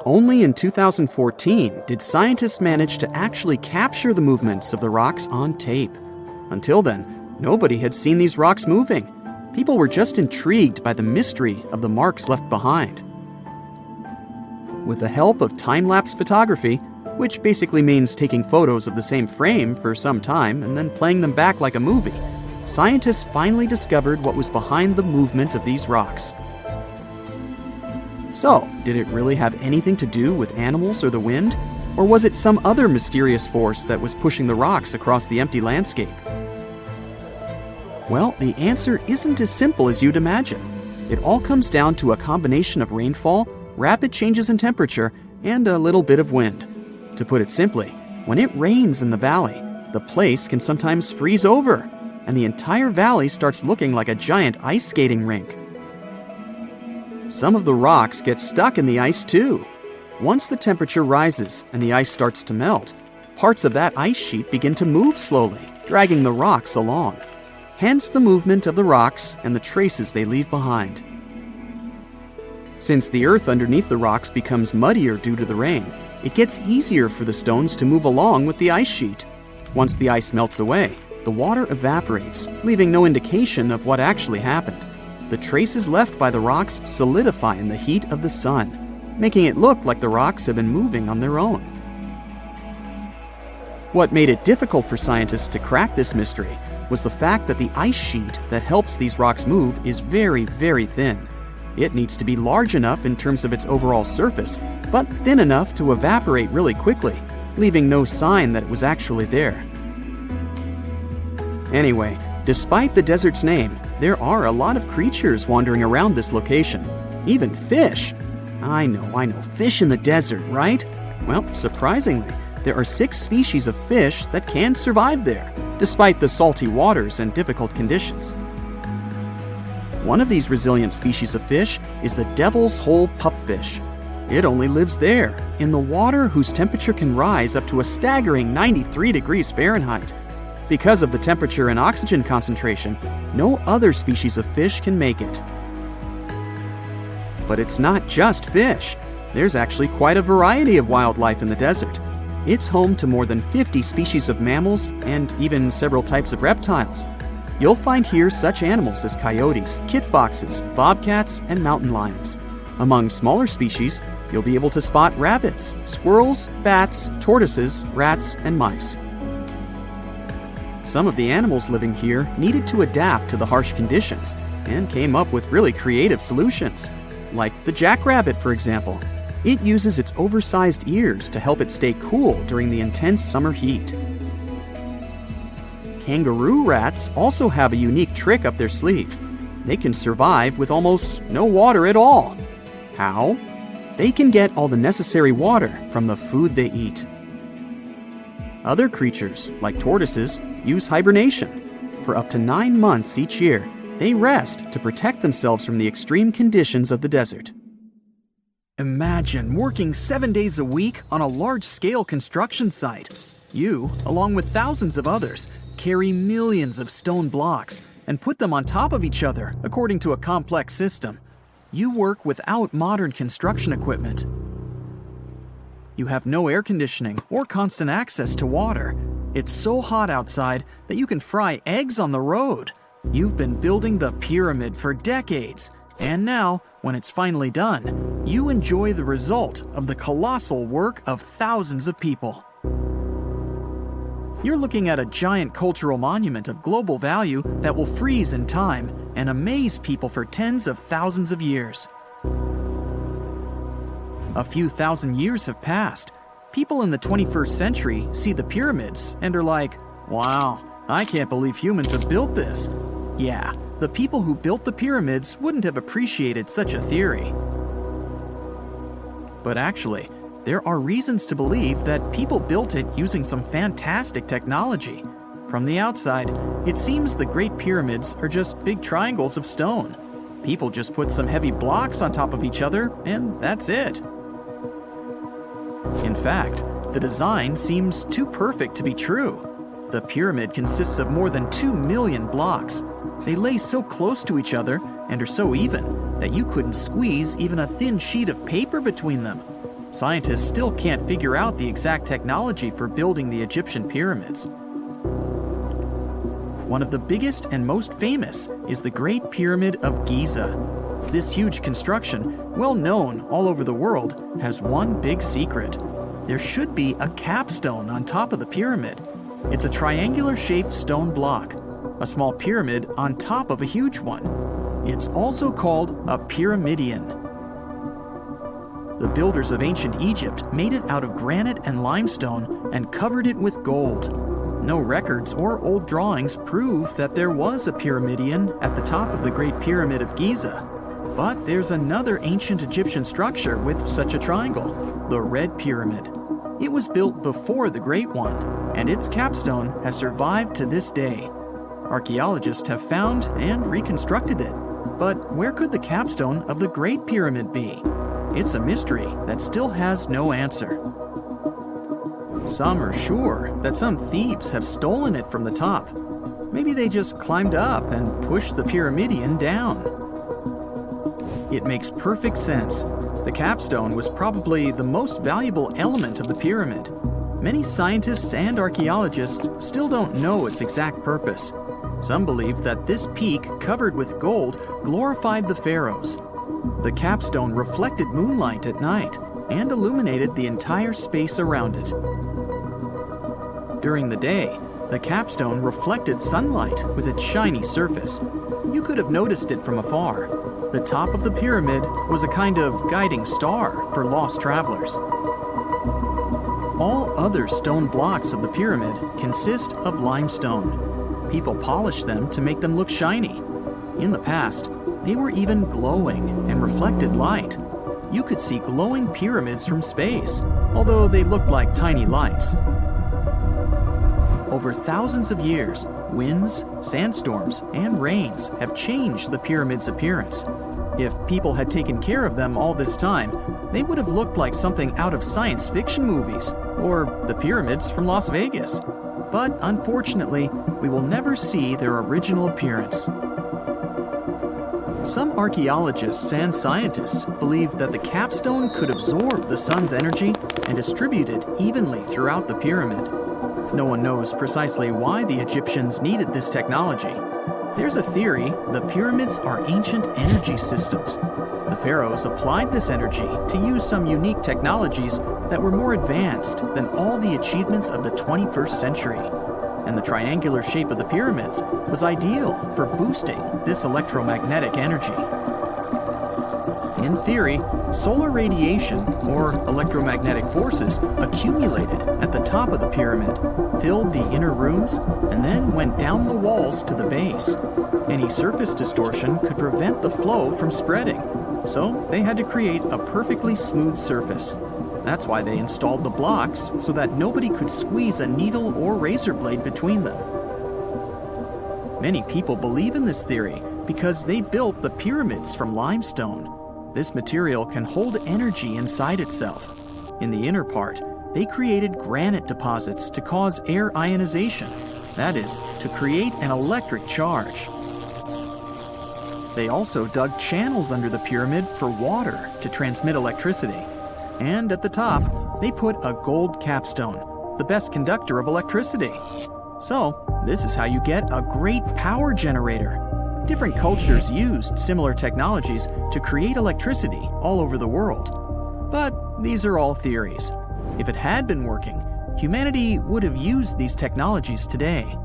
Only in 2014 did scientists manage to actually capture the movements of the rocks on tape. Until then, nobody had seen these rocks moving. People were just intrigued by the mystery of the marks left behind. With the help of time-lapse photography, which basically means taking photos of the same frame for some time and then playing them back like a movie, scientists finally discovered what was behind the movement of these rocks. So, did it really have anything to do with animals or the wind? Or was it some other mysterious force that was pushing the rocks across the empty landscape? Well, the answer isn't as simple as you'd imagine. It all comes down to a combination of rainfall, rapid changes in temperature, and a little bit of wind. To put it simply, when it rains in the valley, the place can sometimes freeze over, and the entire valley starts looking like a giant ice skating rink. Some of the rocks get stuck in the ice too. Once the temperature rises and the ice starts to melt, parts of that ice sheet begin to move slowly, dragging the rocks along. Hence the movement of the rocks and the traces they leave behind. Since the earth underneath the rocks becomes muddier due to the rain, it gets easier for the stones to move along with the ice sheet. Once the ice melts away, the water evaporates, leaving no indication of what actually happened. The traces left by the rocks solidify in the heat of the sun, making it look like the rocks have been moving on their own. What made it difficult for scientists to crack this mystery was the fact that the ice sheet that helps these rocks move is very, very thin. It needs to be large enough in terms of its overall surface, but thin enough to evaporate really quickly, leaving no sign that it was actually there. Anyway, despite the desert's name, there are a lot of creatures wandering around this location. Even fish. I know, fish in the desert, right? Well, surprisingly, there are 6 species of fish that can survive there, despite the salty waters and difficult conditions. One of these resilient species of fish is the devil's hole pupfish. It only lives there, in the water whose temperature can rise up to a staggering 93 degrees Fahrenheit. Because of the temperature and oxygen concentration, no other species of fish can make it. But it's not just fish. There's actually quite a variety of wildlife in the desert. It's home to more than 50 species of mammals and even several types of reptiles. You'll find here such animals as coyotes, kit foxes, bobcats, and mountain lions. Among smaller species, you'll be able to spot rabbits, squirrels, bats, tortoises, rats, and mice. Some of the animals living here needed to adapt to the harsh conditions and came up with really creative solutions, like the jackrabbit, for example. It uses its oversized ears to help it stay cool during the intense summer heat. Kangaroo rats also have a unique trick up their sleeve. They can survive with almost no water at all. How? They can get all the necessary water from the food they eat. Other creatures, like tortoises, use hibernation. For up to 9 months each year, they rest to protect themselves from the extreme conditions of the desert. Imagine working 7 days a week on a large-scale construction site. You, along with thousands of others, carry millions of stone blocks and put them on top of each other according to a complex system. You work without modern construction equipment. You have no air conditioning or constant access to water. It's so hot outside that you can fry eggs on the road. You've been building the pyramid for decades, and now, when it's finally done, you enjoy the result of the colossal work of thousands of people. You're looking at a giant cultural monument of global value that will freeze in time and amaze people for tens of thousands of years. A few thousand years have passed. People in the 21st century see the pyramids and are like, "Wow, I can't believe humans have built this." Yeah, the people who built the pyramids wouldn't have appreciated such a theory. But actually, there are reasons to believe that people built it using some fantastic technology. From the outside, it seems the Great Pyramids are just big triangles of stone. People just put some heavy blocks on top of each other, and that's it. In fact, the design seems too perfect to be true. The pyramid consists of more than 2 million blocks. They lay so close to each other and are so even that you couldn't squeeze even a thin sheet of paper between them. Scientists still can't figure out the exact technology for building the Egyptian pyramids. One of the biggest and most famous is the Great Pyramid of Giza. This huge construction, well known all over the world, has one big secret. There should be a capstone on top of the pyramid. It's a triangular-shaped stone block, a small pyramid on top of a huge one. It's also called a pyramidion. The builders of ancient Egypt made it out of granite and limestone and covered it with gold. No records or old drawings prove that there was a pyramidion at the top of the Great Pyramid of Giza. But there's another ancient Egyptian structure with such a triangle, the Red Pyramid. It was built before the Great One, and its capstone has survived to this day. Archaeologists have found and reconstructed it. But where could the capstone of the Great Pyramid be? It's a mystery that still has no answer. Some are sure that some thieves have stolen it from the top. Maybe they just climbed up and pushed the pyramidion down. It makes perfect sense. The capstone was probably the most valuable element of the pyramid. Many scientists and archaeologists still don't know its exact purpose. Some believe that this peak covered with gold glorified the pharaohs. The capstone reflected moonlight at night and illuminated the entire space around it. During the day, the capstone reflected sunlight with its shiny surface. You could have noticed it from afar. The top of the pyramid was a kind of guiding star for lost travelers. All other stone blocks of the pyramid consist of limestone. People polished them to make them look shiny. In the past, they were even glowing and reflected light. You could see glowing pyramids from space, although they looked like tiny lights. Over thousands of years, winds, sandstorms, and rains have changed the pyramid's appearance. If people had taken care of them all this time, they would have looked like something out of science fiction movies, or the pyramids from Las Vegas. But unfortunately, we will never see their original appearance. Some archaeologists and scientists believe that the capstone could absorb the sun's energy and distributed evenly throughout the pyramid. No one knows precisely why the Egyptians needed this technology. There's a theory the pyramids are ancient energy systems. The pharaohs applied this energy to use some unique technologies that were more advanced than all the achievements of the 21st century. And the triangular shape of the pyramids was ideal for boosting this electromagnetic energy. In theory, solar radiation, or electromagnetic forces, accumulated at the top of the pyramid, filled the inner rooms, and then went down the walls to the base. Any surface distortion could prevent the flow from spreading, so they had to create a perfectly smooth surface. That's why they installed the blocks so that nobody could squeeze a needle or razor blade between them. Many people believe in this theory because they built the pyramids from limestone. This material can hold energy inside itself. In the inner part, they created granite deposits to cause air ionization, that is, to create an electric charge. They also dug channels under the pyramid for water to transmit electricity. And at the top, they put a gold capstone, the best conductor of electricity. So, this is how you get a great power generator. Different cultures used similar technologies to create electricity all over the world. But these are all theories. If it had been working, humanity would have used these technologies today.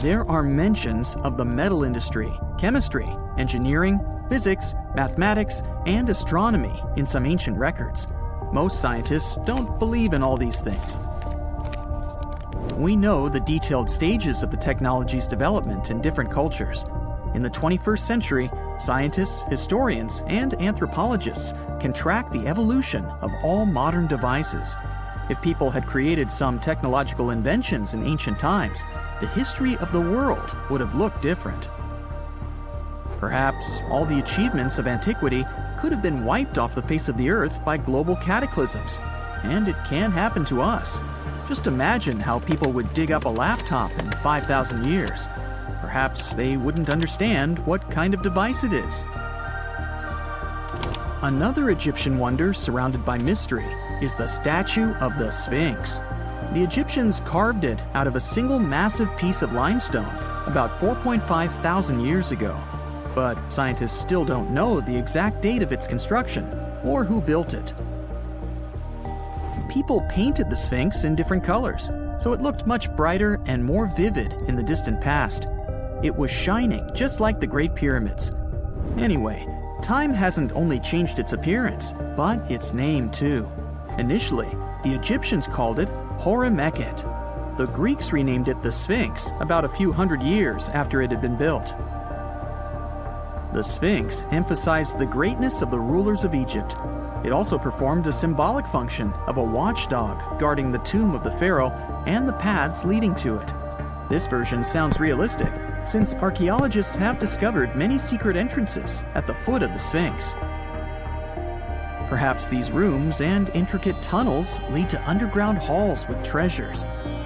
There are mentions of the metal industry, chemistry, engineering, physics, mathematics, and astronomy in some ancient records. Most scientists don't believe in all these things. We know the detailed stages of the technology's development in different cultures. In the 21st century, scientists, historians, and anthropologists can track the evolution of all modern devices. If people had created some technological inventions in ancient times, the history of the world would have looked different. Perhaps all the achievements of antiquity could have been wiped off the face of the earth by global cataclysms, and it can happen to us. Just imagine how people would dig up a laptop in 5,000 years. Perhaps they wouldn't understand what kind of device it is. Another Egyptian wonder surrounded by mystery is the statue of the Sphinx. The Egyptians carved it out of a single massive piece of limestone about 4.5 thousand years ago. But scientists still don't know the exact date of its construction or who built it. People painted the Sphinx in different colors, so it looked much brighter and more vivid in the distant past. It was shining just like the Great Pyramids. Anyway, time hasn't only changed its appearance, but its name too. Initially, the Egyptians called it Horemheb. The Greeks renamed it the Sphinx about a few hundred years after it had been built. The Sphinx emphasized the greatness of the rulers of Egypt. It also performed a symbolic function of a watchdog guarding the tomb of the pharaoh and the paths leading to it. This version sounds realistic, since archaeologists have discovered many secret entrances at the foot of the Sphinx. Perhaps these rooms and intricate tunnels lead to underground halls with treasures.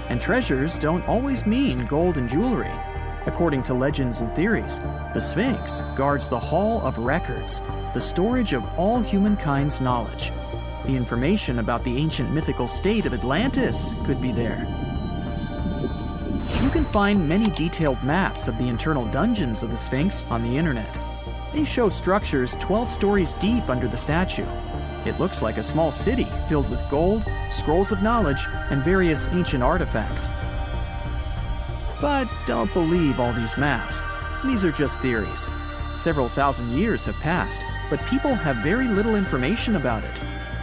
And treasures don't always mean gold and jewelry. According to legends and theories, the Sphinx guards the Hall of Records, the storage of all humankind's knowledge. The information about the ancient mythical state of Atlantis could be there. You can find many detailed maps of the internal dungeons of the Sphinx on the internet. They show structures 12 stories deep under the statue. It looks like a small city filled with gold, scrolls of knowledge, and various ancient artifacts. But don't believe all these maps. These are just theories. Several thousand years have passed, but people have very little information about it.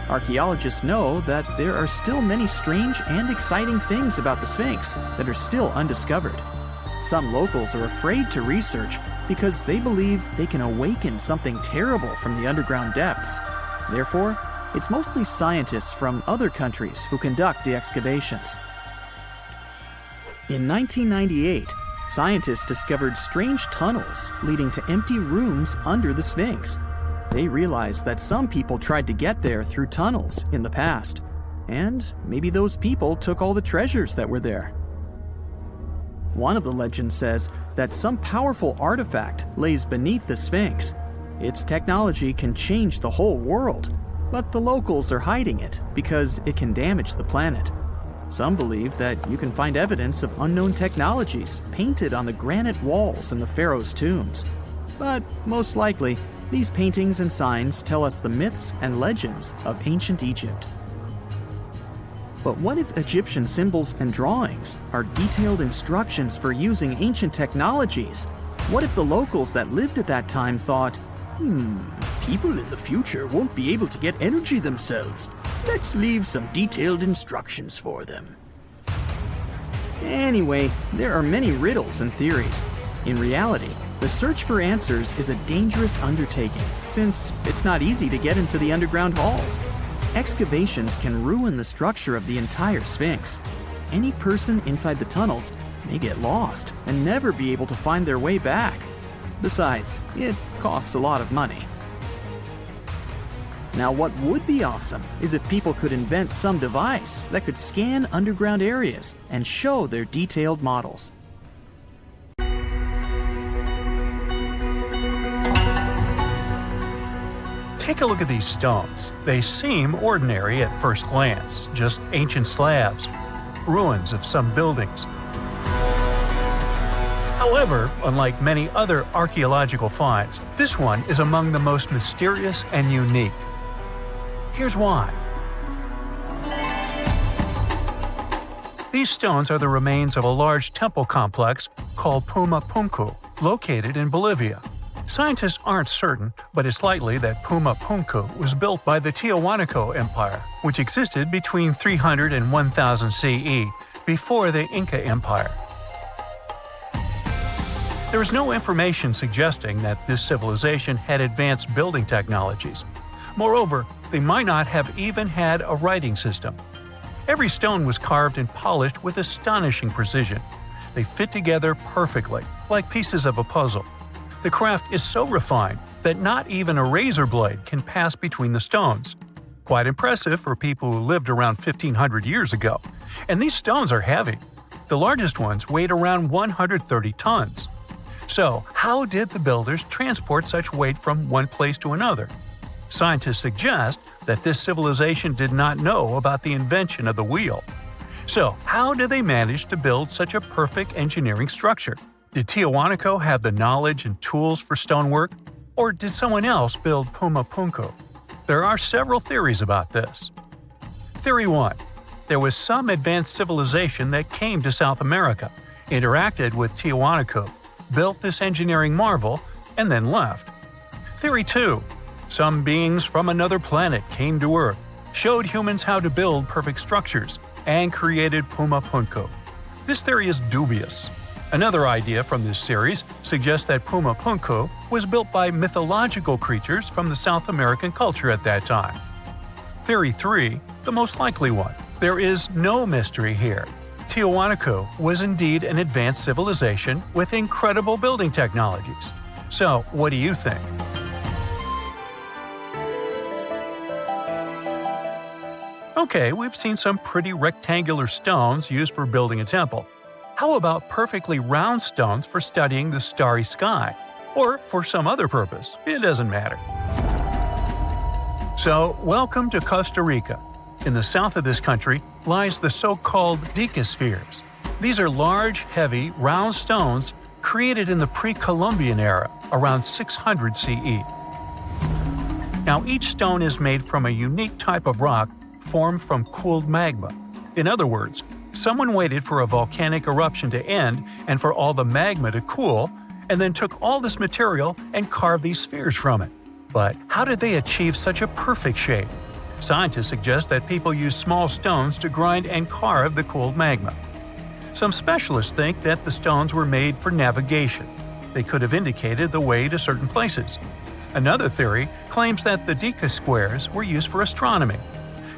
Archaeologists know that there are still many strange and exciting things about the Sphinx that are still undiscovered. Some locals are afraid to research because they believe they can awaken something terrible from the underground depths. Therefore, it's mostly scientists from other countries who conduct the excavations. In 1998, scientists discovered strange tunnels leading to empty rooms under the Sphinx. They realized that some people tried to get there through tunnels in the past, and maybe those people took all the treasures that were there. One of the legends says that some powerful artifact lays beneath the Sphinx. Its technology can change the whole world. but the locals are hiding it because it can damage the planet. Some believe that you can find evidence of unknown technologies painted on the granite walls in the pharaohs' tombs. But most likely, these paintings and signs tell us the myths and legends of ancient Egypt. But what if Egyptian symbols and drawings are detailed instructions for using ancient technologies? What if the locals that lived at that time thought, people in the future won't be able to get energy themselves. Let's leave some detailed instructions for them. Anyway, there are many riddles and theories. In reality, the search for answers is a dangerous undertaking, since it's not easy to get into the underground halls. Excavations can ruin the structure of the entire Sphinx. Any person inside the tunnels may get lost and never be able to find their way back. Besides, it costs a lot of money. Now, what would be awesome is if people could invent some device that could scan underground areas and show their detailed models. Take a look at these stones. They seem ordinary at first glance, just ancient slabs, ruins of some buildings. However, unlike many other archaeological finds, this one is among the most mysterious and unique. Here's why. These stones are the remains of a large temple complex called Puma Punku, located in Bolivia. Scientists aren't certain, but it's likely that Puma Punku was built by the Tiahuanaco Empire, which existed between 300 and 1000 CE, before the Inca Empire. There is no information suggesting that this civilization had advanced building technologies. Moreover, they might not have even had a writing system. Every stone was carved and polished with astonishing precision. They fit together perfectly, like pieces of a puzzle. The craft is so refined that not even a razor blade can pass between the stones. Quite impressive for people who lived around 1500 years ago. And these stones are heavy. The largest ones weighed around 130 tons. So, how did the builders transport such weight from one place to another? Scientists suggest that this civilization did not know about the invention of the wheel. So, how did they manage to build such a perfect engineering structure? Did Tiahuanaco have the knowledge and tools for stonework? Or did someone else build Puma Punku? There are several theories about this. Theory 1. There was some advanced civilization that came to South America, interacted with Tiahuanaco, built this engineering marvel, and then left. Theory 2. Some beings from another planet came to Earth, showed humans how to build perfect structures, and created Puma Punku. This theory is dubious. Another idea from this series suggests that Puma Punku was built by mythological creatures from the South American culture at that time. Theory 3, the most likely one. There is no mystery here. Tiahuanaco was indeed an advanced civilization with incredible building technologies. So, what do you think? Okay, we've seen some pretty rectangular stones used for building a temple. How about perfectly round stones for studying the starry sky? Or for some other purpose, it doesn't matter. So, welcome to Costa Rica. In the south of this country lies the so-called decaspheres. These are large, heavy, round stones created in the pre-Columbian era, around 600 CE. Now, each stone is made from a unique type of rock formed from cooled magma. In other words, someone waited for a volcanic eruption to end and for all the magma to cool, and then took all this material and carved these spheres from it. But how did they achieve such a perfect shape? Scientists suggest that people used small stones to grind and carve the cooled magma. Some specialists think that the stones were made for navigation. They could have indicated the way to certain places. Another theory claims that the deca squares were used for astronomy.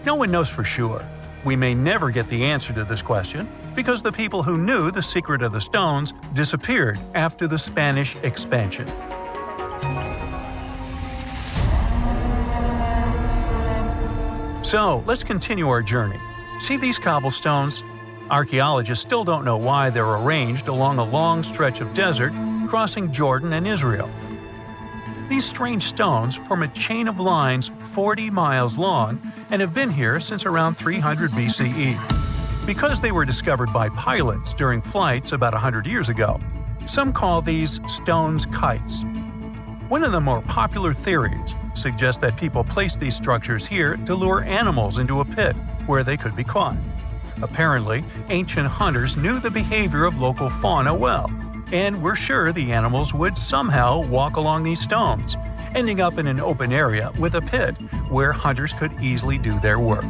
No one knows for sure. We may never get the answer to this question because the people who knew the secret of the stones disappeared after the Spanish expansion. So, let's continue our journey. See these cobblestones? Archaeologists still don't know why they're arranged along a long stretch of desert crossing Jordan and Israel. These strange stones form a chain of lines 40 miles long and have been here since around 300 BCE. Because they were discovered by pilots during flights about 100 years ago, some call these stones kites. One of the more popular theories suggests that people placed these structures here to lure animals into a pit where they could be caught. Apparently, ancient hunters knew the behavior of local fauna well, and were sure the animals would somehow walk along these stones, ending up in an open area with a pit where hunters could easily do their work.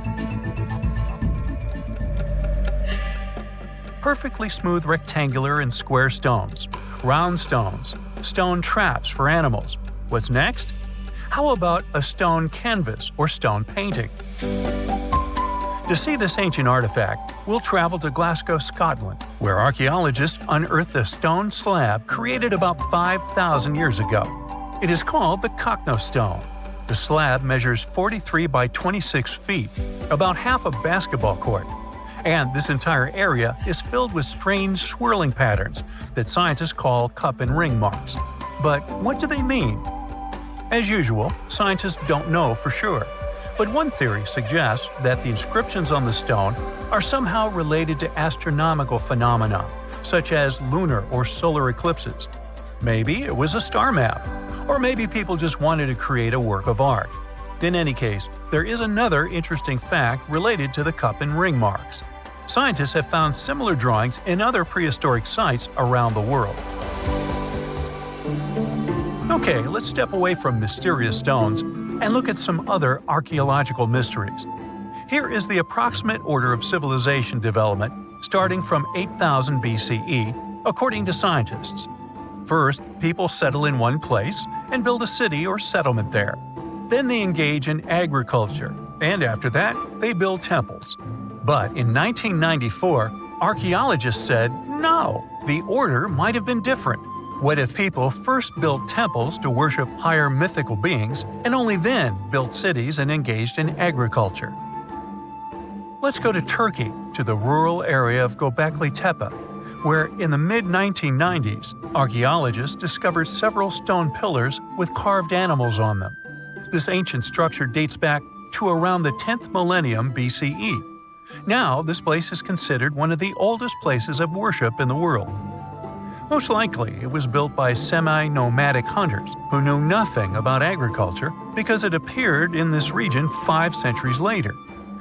Perfectly smooth rectangular and square stones, round stones, stone traps for animals. What's next? How about a stone canvas or stone painting? To see this ancient artifact, we'll travel to Glasgow, Scotland, where archaeologists unearthed a stone slab created about 5,000 years ago. It is called the Cockno Stone. The slab measures 43 by 26 feet, about half a basketball court. And this entire area is filled with strange swirling patterns that scientists call cup and ring marks. But what do they mean? As usual, scientists don't know for sure. But one theory suggests that the inscriptions on the stone are somehow related to astronomical phenomena, such as lunar or solar eclipses. Maybe it was a star map, or maybe people just wanted to create a work of art. In any case, there is another interesting fact related to the cup and ring marks. Scientists have found similar drawings in other prehistoric sites around the world. Okay, let's step away from mysterious stones and look at some other archaeological mysteries. Here is the approximate order of civilization development starting from 8000 BCE, according to scientists. First, people settle in one place and build a city or settlement there. Then they engage in agriculture, and after that, they build temples. But in 1994, archaeologists said, no, the order might have been different. What if people first built temples to worship higher mythical beings and only then built cities and engaged in agriculture? Let's go to Turkey, to the rural area of Göbekli Tepe, where in the mid-1990s, archaeologists discovered several stone pillars with carved animals on them. This ancient structure dates back to around the 10th millennium BCE. Now, this place is considered one of the oldest places of worship in the world. Most likely, it was built by semi-nomadic hunters who knew nothing about agriculture because it appeared in this region 5 centuries later.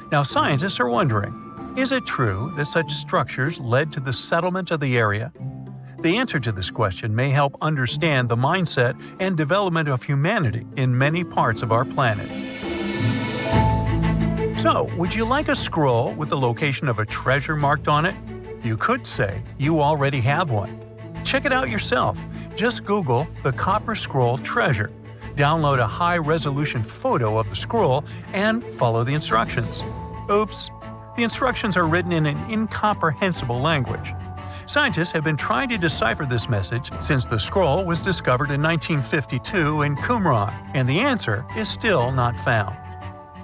Now, scientists are wondering, is it true that such structures led to the settlement of the area? The answer to this question may help understand the mindset and development of humanity in many parts of our planet. So, would you like a scroll with the location of a treasure marked on it? You could say you already have one. Check it out yourself. Just Google the Copper Scroll Treasure. Download a high-resolution photo of the scroll and follow the instructions. Oops! The instructions are written in an incomprehensible language. Scientists have been trying to decipher this message since the scroll was discovered in 1952 in Qumran, and the answer is still not found.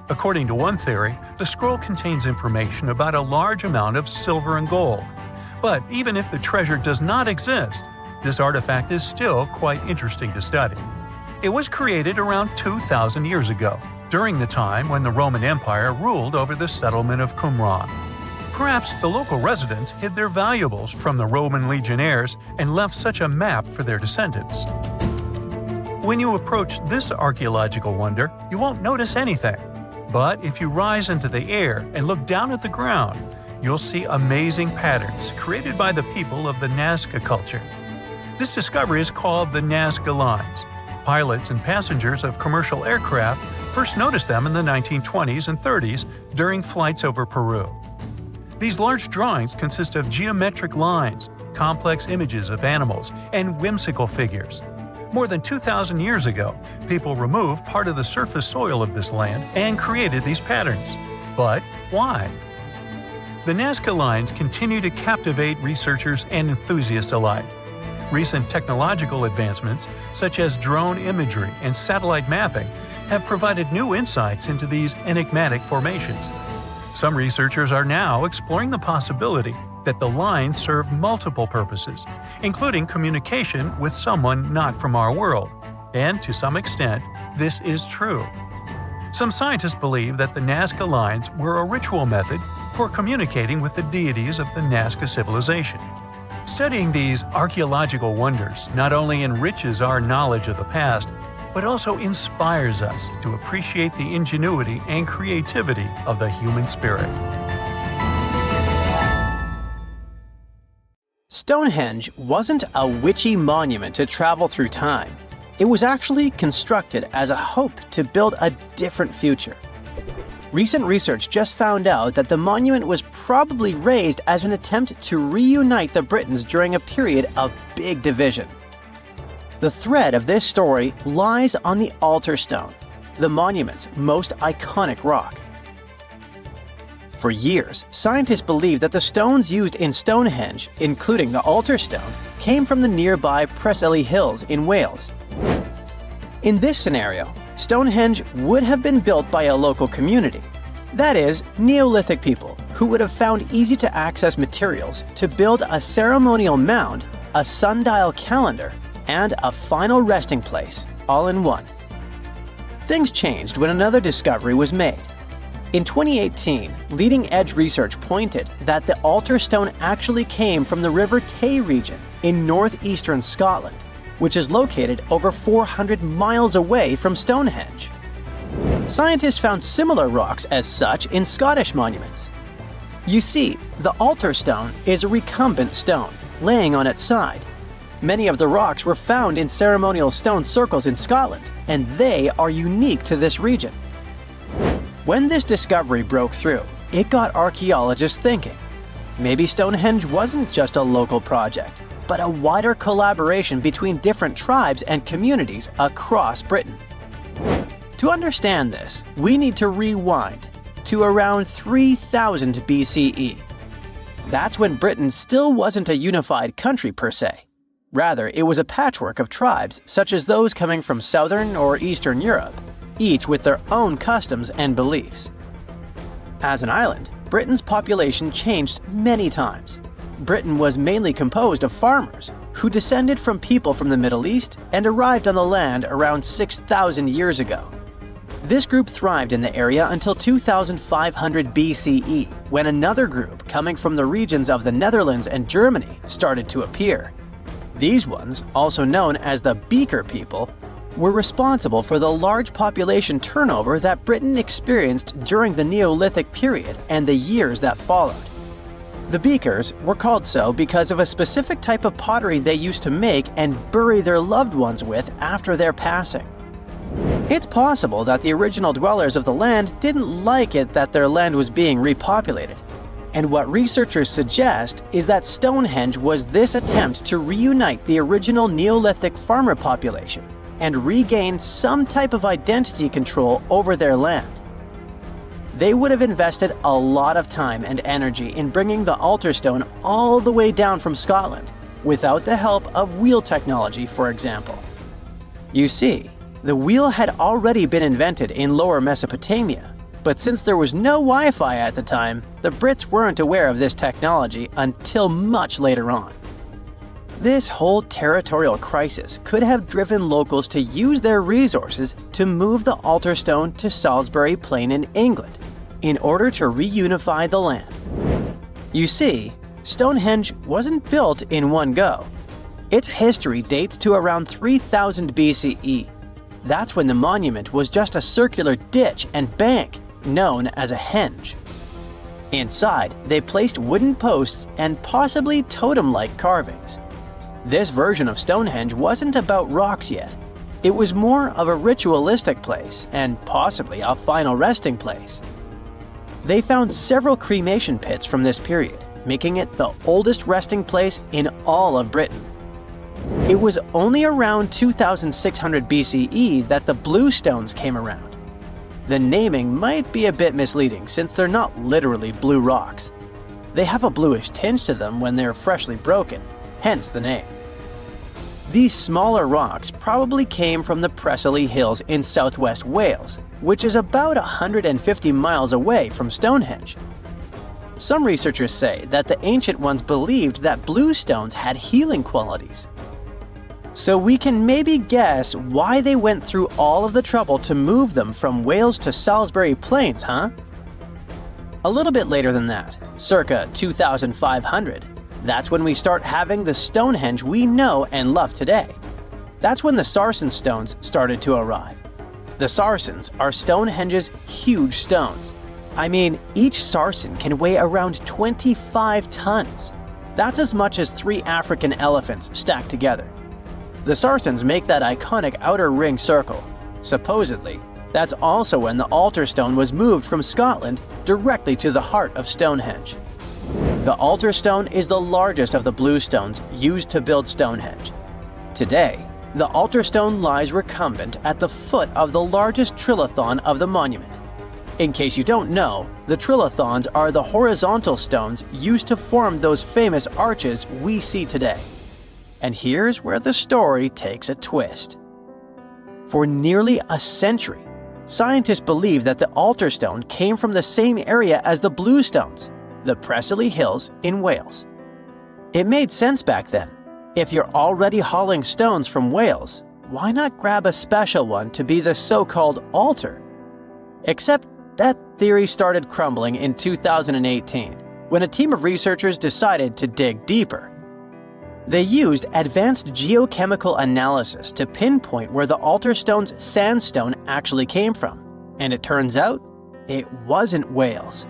According to one theory, the scroll contains information about a large amount of silver and gold. But even if the treasure does not exist, this artifact is still quite interesting to study. It was created around 2,000 years ago, during the time when the Roman Empire ruled over the settlement of Qumran. Perhaps the local residents hid their valuables from the Roman legionnaires and left such a map for their descendants. When you approach this archaeological wonder, you won't notice anything. But if you rise into the air and look down at the ground, you'll see amazing patterns created by the people of the Nazca culture. This discovery is called the Nazca Lines. Pilots and passengers of commercial aircraft first noticed them in the 1920s and 30s during flights over Peru. These large drawings consist of geometric lines, complex images of animals, and whimsical figures. More than 2,000 years ago, people removed part of the surface soil of this land and created these patterns. But why? The Nazca Lines continue to captivate researchers and enthusiasts alike. Recent technological advancements, such as drone imagery and satellite mapping, have provided new insights into these enigmatic formations. Some researchers are now exploring the possibility that the lines serve multiple purposes, including communication with someone not from our world. And to some extent, this is true. Some scientists believe that the Nazca lines were a ritual method for communicating with the deities of the Nazca civilization. Studying these archaeological wonders not only enriches our knowledge of the past, but also inspires us to appreciate the ingenuity and creativity of the human spirit. Stonehenge wasn't a witchy monument to travel through time. It was actually constructed as a hope to build a different future. Recent research just found out that the monument was probably raised as an attempt to reunite the Britons during a period of big division. The thread of this story lies on the altar stone, the monument's most iconic rock. For years, scientists believed that the stones used in Stonehenge, including the altar stone, came from the nearby Perilous Hills in Wales. In this scenario, Stonehenge would have been built by a local community, that is, Neolithic people who would have found easy-to-access materials to build a ceremonial mound, a sundial calendar, and a final resting place, all in one. Things changed when another discovery was made. In 2018, leading-edge research pointed that the altar stone actually came from the River Tay region in northeastern Scotland, which is located over 400 miles away from Stonehenge. Scientists found similar rocks as such in Scottish monuments. You see, the altar stone is a recumbent stone, laying on its side. Many of the rocks were found in ceremonial stone circles in Scotland, and they are unique to this region. When this discovery broke through, it got archaeologists thinking. Maybe Stonehenge wasn't just a local project, but a wider collaboration between different tribes and communities across Britain. To understand this, we need to rewind to around 3000 BCE. That's when Britain still wasn't a unified country per se. Rather, it was a patchwork of tribes such as those coming from southern or eastern Europe, each with their own customs and beliefs. As an island, Britain's population changed many times. Britain was mainly composed of farmers who descended from people from the Middle East and arrived on the land around 6,000 years ago. This group thrived in the area until 2500 BCE, when another group coming from the regions of the Netherlands and Germany started to appear. These ones, also known as the Beaker people, were responsible for the large population turnover that Britain experienced during the Neolithic period and the years that followed. The Beakers were called so because of a specific type of pottery they used to make and bury their loved ones with after their passing. It's possible that the original dwellers of the land didn't like it that their land was being repopulated. And what researchers suggest is that Stonehenge was this attempt to reunite the original Neolithic farmer population and regain some type of identity control over their land. They would have invested a lot of time and energy in bringing the altar stone all the way down from Scotland, without the help of wheel technology, for example. You see, the wheel had already been invented in Lower Mesopotamia, but since there was no Wi-Fi at the time, the Brits weren't aware of this technology until much later on. This whole territorial crisis could have driven locals to use their resources to move the altar stone to Salisbury Plain in England, in order to reunify the land. You see, Stonehenge wasn't built in one go. Its history dates to around 3000 BCE. That's when the monument was just a circular ditch and bank, known as a henge. Inside, they placed wooden posts and possibly totem-like carvings. This version of Stonehenge wasn't about rocks yet. It was more of a ritualistic place and possibly a final resting place. They found several cremation pits from this period, making it the oldest resting place in all of Britain. It was only around 2600 BCE that the blue stones came around. The naming might be a bit misleading since they're not literally blue rocks. They have a bluish tinge to them when they're freshly broken, hence the name. These smaller rocks probably came from the Perilous Hills in southwest Wales, which is about 150 miles away from Stonehenge. Some researchers say that the ancient ones believed that blue stones had healing qualities. So we can maybe guess why they went through all of the trouble to move them from Wales to Salisbury Plains, huh? A little bit later than that, circa 2500, that's when we start having the Stonehenge we know and love today. That's when the Sarsen stones started to arrive. The Sarsens are Stonehenge's huge stones. I mean, each Sarsen can weigh around 25 tons. That's as much as 3 African elephants stacked together. The Sarsens make that iconic outer ring circle. Supposedly, that's also when the altar stone was moved from Scotland directly to the heart of Stonehenge. The altar stone is the largest of the blue stones used to build Stonehenge. Today, the altar stone lies recumbent at the foot of the largest trilithon of the monument. In case you don't know, the trilithons are the horizontal stones used to form those famous arches we see today. And here's where the story takes a twist. For nearly a century, scientists believe that the altar stone came from the same area as the blue stones, the Preseli Hills in Wales. It made sense back then. If you're already hauling stones from Wales, why not grab a special one to be the so-called altar? Except that theory started crumbling in 2018, when a team of researchers decided to dig deeper. They used advanced geochemical analysis to pinpoint where the altar stone's sandstone actually came from, and it turns out it wasn't Wales.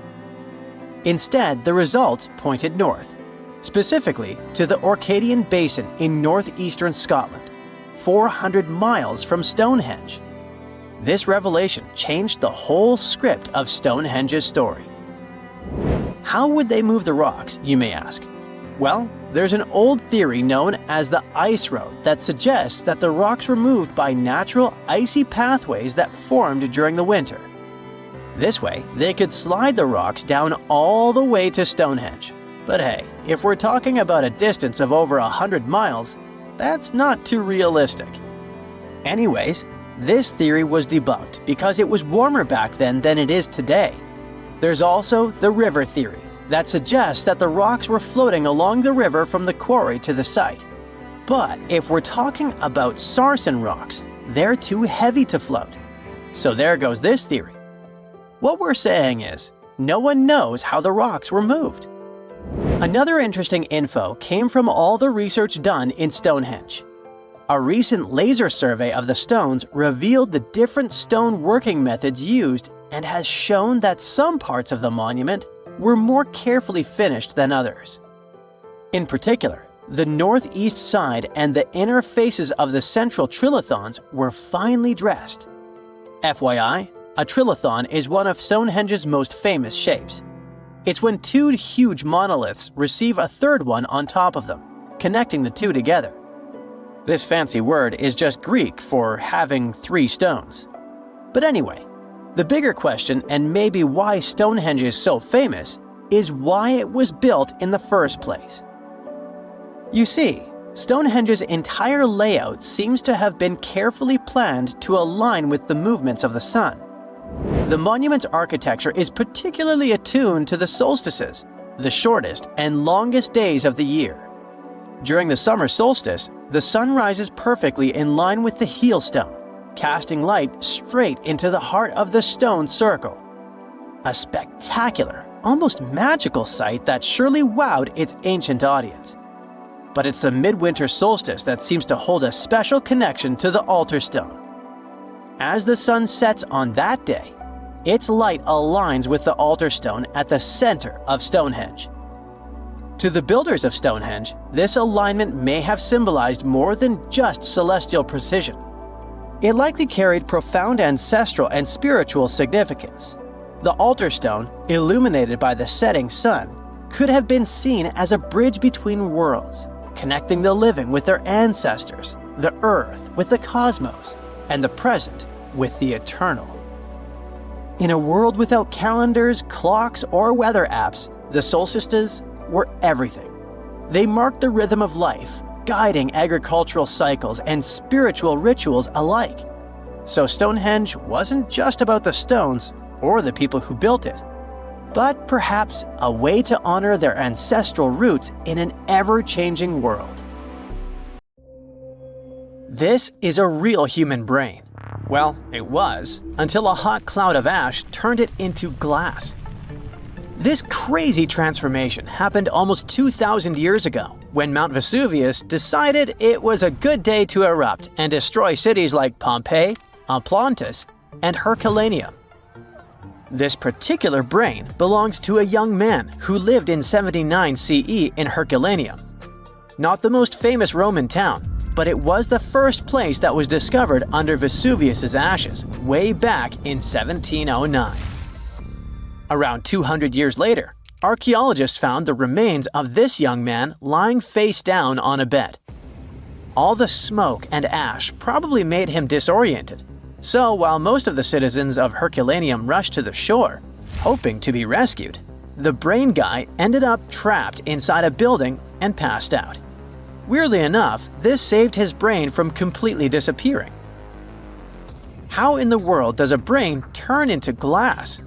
Instead, the results pointed north, specifically to the Orcadian Basin in northeastern Scotland, 400 miles from Stonehenge. This revelation changed the whole script of Stonehenge's story. How would they move the rocks, you may ask? Well, there's an old theory known as the ice road that suggests that the rocks were moved by natural icy pathways that formed during the winter. This way, they could slide the rocks down all the way to Stonehenge. But hey, if we're talking about a distance of over 100 miles, that's not too realistic. Anyways, this theory was debunked because it was warmer back then than it is today. There's also the river theory that suggests that the rocks were floating along the river from the quarry to the site. But if we're talking about Sarsen rocks, they're too heavy to float. So there goes this theory. What we're saying is, no one knows how the rocks were moved. Another interesting info came from all the research done in Stonehenge. A recent laser survey of the stones revealed the different stone working methods used and has shown that some parts of the monument were more carefully finished than others. In particular, the northeast side and the inner faces of the central trilithons were finely dressed. FYI, a trilithon is one of Stonehenge's most famous shapes. It's when 2 huge monoliths receive a third one on top of them, connecting the 2 together. This fancy word is just Greek for having 3 stones. But anyway, the bigger question, and maybe why Stonehenge is so famous, is why it was built in the first place. You see, Stonehenge's entire layout seems to have been carefully planned to align with the movements of the sun. The monument's architecture is particularly attuned to the solstices, the shortest and longest days of the year. During the summer solstice, the sun rises perfectly in line with the heel stone, casting light straight into the heart of the stone circle. A spectacular, almost magical sight that surely wowed its ancient audience. But it's the midwinter solstice that seems to hold a special connection to the altar stone. As the sun sets on that day, its light aligns with the altar stone at the center of Stonehenge. To the builders of Stonehenge, this alignment may have symbolized more than just celestial precision. It likely carried profound ancestral and spiritual significance. The altar stone, illuminated by the setting sun, could have been seen as a bridge between worlds, connecting the living with their ancestors, the earth with the cosmos, and the present with the eternal. In a world without calendars, clocks, or weather apps, the solstices were everything. They marked the rhythm of life, guiding agricultural cycles and spiritual rituals alike. So Stonehenge wasn't just about the stones or the people who built it, but perhaps a way to honor their ancestral roots in an ever-changing world. This is a real human brain. Well, it was, until a hot cloud of ash turned it into glass. This crazy transformation happened almost 2,000 years ago, when Mount Vesuvius decided it was a good day to erupt and destroy cities like Pompeii, Atlantis, and Herculaneum. This particular brain belonged to a young man who lived in 79 CE in Herculaneum. Not the most famous Roman town, but it was the first place that was discovered under Vesuvius's ashes way back in 1709. Around 200 years later, archaeologists found the remains of this young man lying face down on a bed. All the smoke and ash probably made him disoriented, so while most of the citizens of Herculaneum rushed to the shore, hoping to be rescued, the brain guy ended up trapped inside a building and passed out. Weirdly enough, this saved his brain from completely disappearing. How in the world does a brain turn into glass?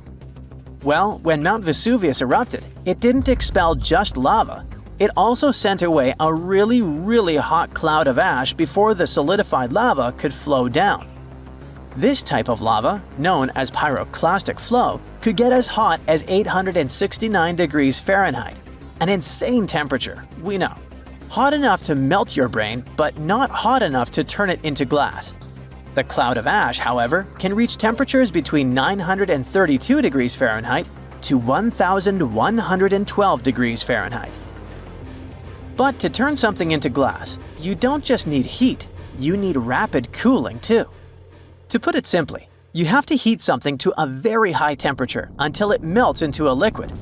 Well, when Mount Vesuvius erupted, it didn't expel just lava. It also sent away a really hot cloud of ash before the solidified lava could flow down. This type of lava, known as pyroclastic flow, could get as hot as 869 degrees Fahrenheit. An insane temperature, we know. Hot enough to melt your brain, but not hot enough to turn it into glass. The cloud of ash, however, can reach temperatures between 932 degrees Fahrenheit to 1,112 degrees Fahrenheit. But to turn something into glass, you don't just need heat, you need rapid cooling too. To put it simply, you have to heat something to a very high temperature until it melts into a liquid.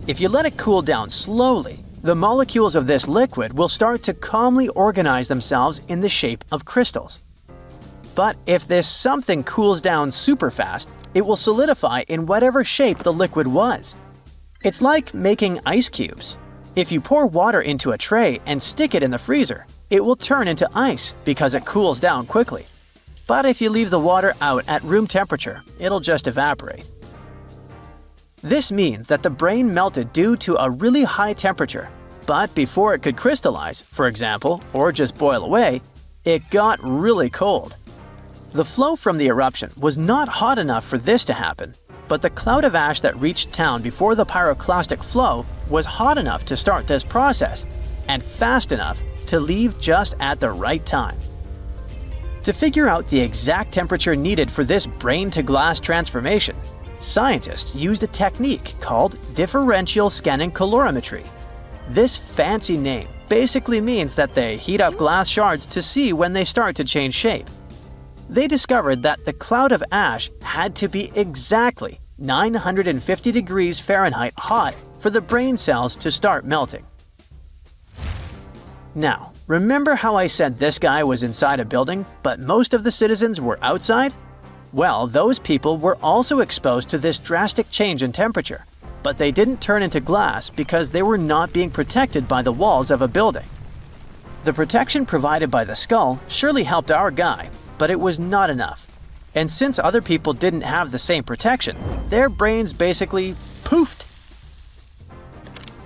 If you let it cool down slowly, the molecules of this liquid will start to calmly organize themselves in the shape of crystals. But if this something cools down super fast, it will solidify in whatever shape the liquid was. It's like making ice cubes. If you pour water into a tray and stick it in the freezer, it will turn into ice because it cools down quickly. But if you leave the water out at room temperature, it'll just evaporate. This means that the brain melted due to a really high temperature, but before it could crystallize, for example, or just boil away, it got really cold. The flow from the eruption was not hot enough for this to happen, but the cloud of ash that reached town before the pyroclastic flow was hot enough to start this process, and fast enough to leave just at the right time. To figure out the exact temperature needed for this brain-to-glass transformation, scientists used a technique called differential scanning calorimetry. This fancy name basically means that they heat up glass shards to see when they start to change shape. They discovered that the cloud of ash had to be exactly 950 degrees Fahrenheit hot for the brain cells to start melting. Now, remember how I said this guy was inside a building, but most of the citizens were outside? Well, those people were also exposed to this drastic change in temperature, but they didn't turn into glass because they were not being protected by the walls of a building. The protection provided by the skull surely helped our guy, but it was not enough. And since other people didn't have the same protection, their brains basically poofed.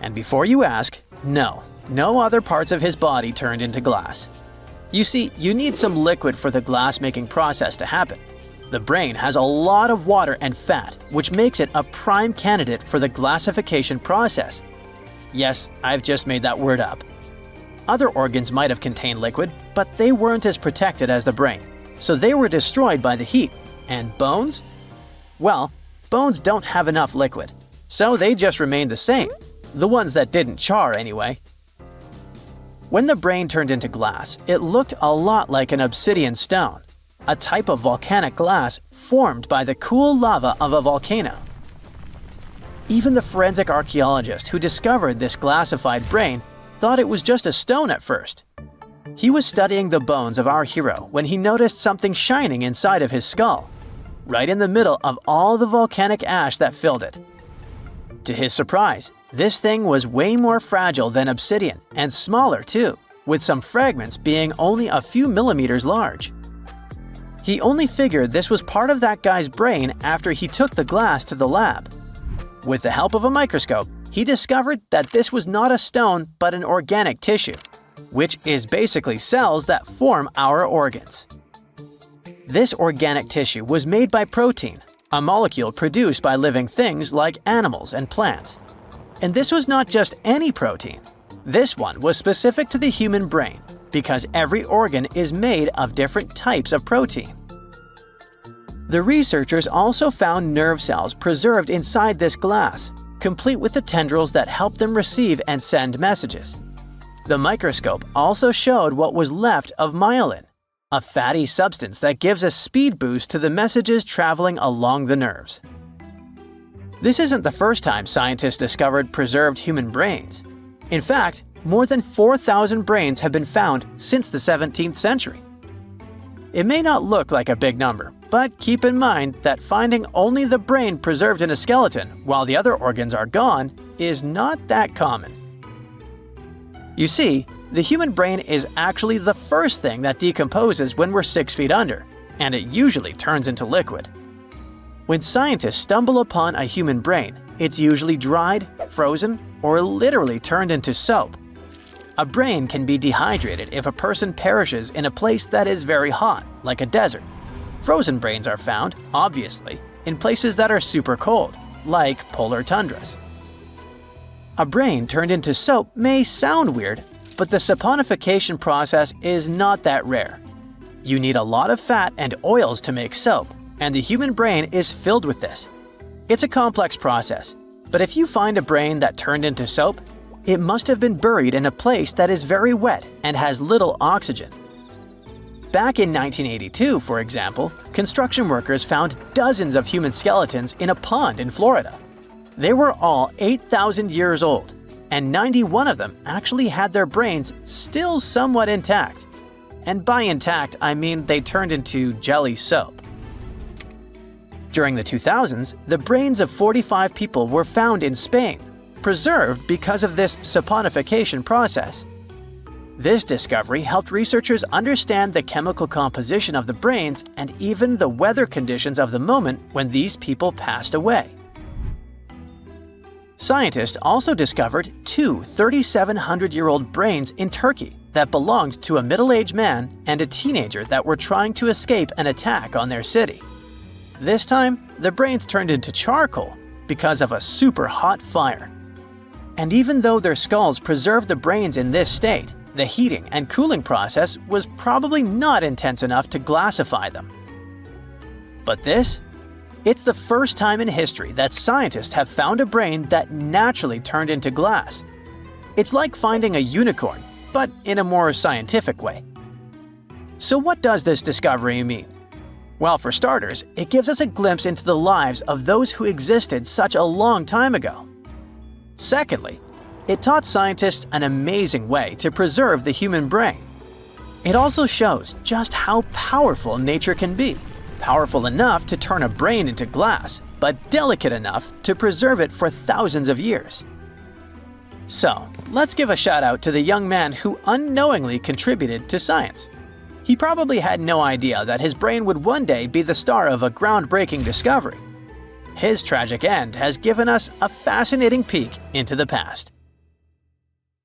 And before you ask, no other parts of his body turned into glass. You see, you need some liquid for the glass-making process to happen. The brain has a lot of water and fat, which makes it a prime candidate for the glassification process. Yes, I've just made that word up. Other organs might have contained liquid, but they weren't as protected as the brain, so they were destroyed by the heat. And bones? Well, bones don't have enough liquid, so they just remained the same. The ones that didn't char, anyway. When the brain turned into glass, it looked a lot like an obsidian stone, a type of volcanic glass formed by the cool lava of a volcano. Even the forensic archaeologist who discovered this glassified brain thought it was just a stone at first. He was studying the bones of our hero when he noticed something shining inside of his skull, right in the middle of all the volcanic ash that filled it. To his surprise, this thing was way more fragile than obsidian and smaller too, with some fragments being only a few millimeters large. He only figured this was part of that guy's brain after he took the glass to the lab. With the help of a microscope, he discovered that this was not a stone but an organic tissue. which is basically cells that form our organs. This organic tissue was made by protein, a molecule produced by living things like animals and plants. And this was not just any protein. This one was specific to the human brain because every organ is made of different types of protein. The researchers also found nerve cells preserved inside this glass, complete with the tendrils that help them receive and send messages. The microscope also showed what was left of myelin, a fatty substance that gives a speed boost to the messages traveling along the nerves. This isn't the first time scientists discovered preserved human brains. In fact, more than 4,000 brains have been found since the 17th century. It may not look like a big number, but keep in mind that finding only the brain preserved in a skeleton while the other organs are gone is not that common. You see, the human brain is actually the first thing that decomposes when we're 6 feet under, and it usually turns into liquid. When scientists stumble upon a human brain, it's usually dried, frozen, or literally turned into soap. A brain can be dehydrated if a person perishes in a place that is very hot, like a desert. Frozen brains are found, obviously, in places that are super cold, like polar tundras. A brain turned into soap may sound weird, but the saponification process is not that rare. You need a lot of fat and oils to make soap, and the human brain is filled with this. It's a complex process, but if you find a brain that turned into soap, it must have been buried in a place that is very wet and has little oxygen. Back in 1982, for example, construction workers found dozens of human skeletons in a pond in Florida. They were all 8,000 years old, and 91 of them actually had their brains still somewhat intact. And by intact, I mean they turned into jelly soap. During the 2000s, the brains of 45 people were found in Spain, preserved because of this saponification process. This discovery helped researchers understand the chemical composition of the brains and even the weather conditions of the moment when these people passed away. Scientists also discovered two 3,700-year-old brains in Turkey that belonged to a middle-aged man and a teenager that were trying to escape an attack on their city. This time, the brains turned into charcoal because of a super hot fire. And even though their skulls preserved the brains in this state, the heating and cooling process was probably not intense enough to glassify them. But this? It's the first time in history that scientists have found a brain that naturally turned into glass. It's like finding a unicorn, but in a more scientific way. So what does this discovery mean? Well, for starters, it gives us a glimpse into the lives of those who existed such a long time ago. Secondly, it taught scientists an amazing way to preserve the human brain. It also shows just how powerful nature can be. Powerful enough to turn a brain into glass, but delicate enough to preserve it for thousands of years. So, let's give a shout out to the young man who unknowingly contributed to science. He probably had no idea that his brain would one day be the star of a groundbreaking discovery. His tragic end has given us a fascinating peek into the past.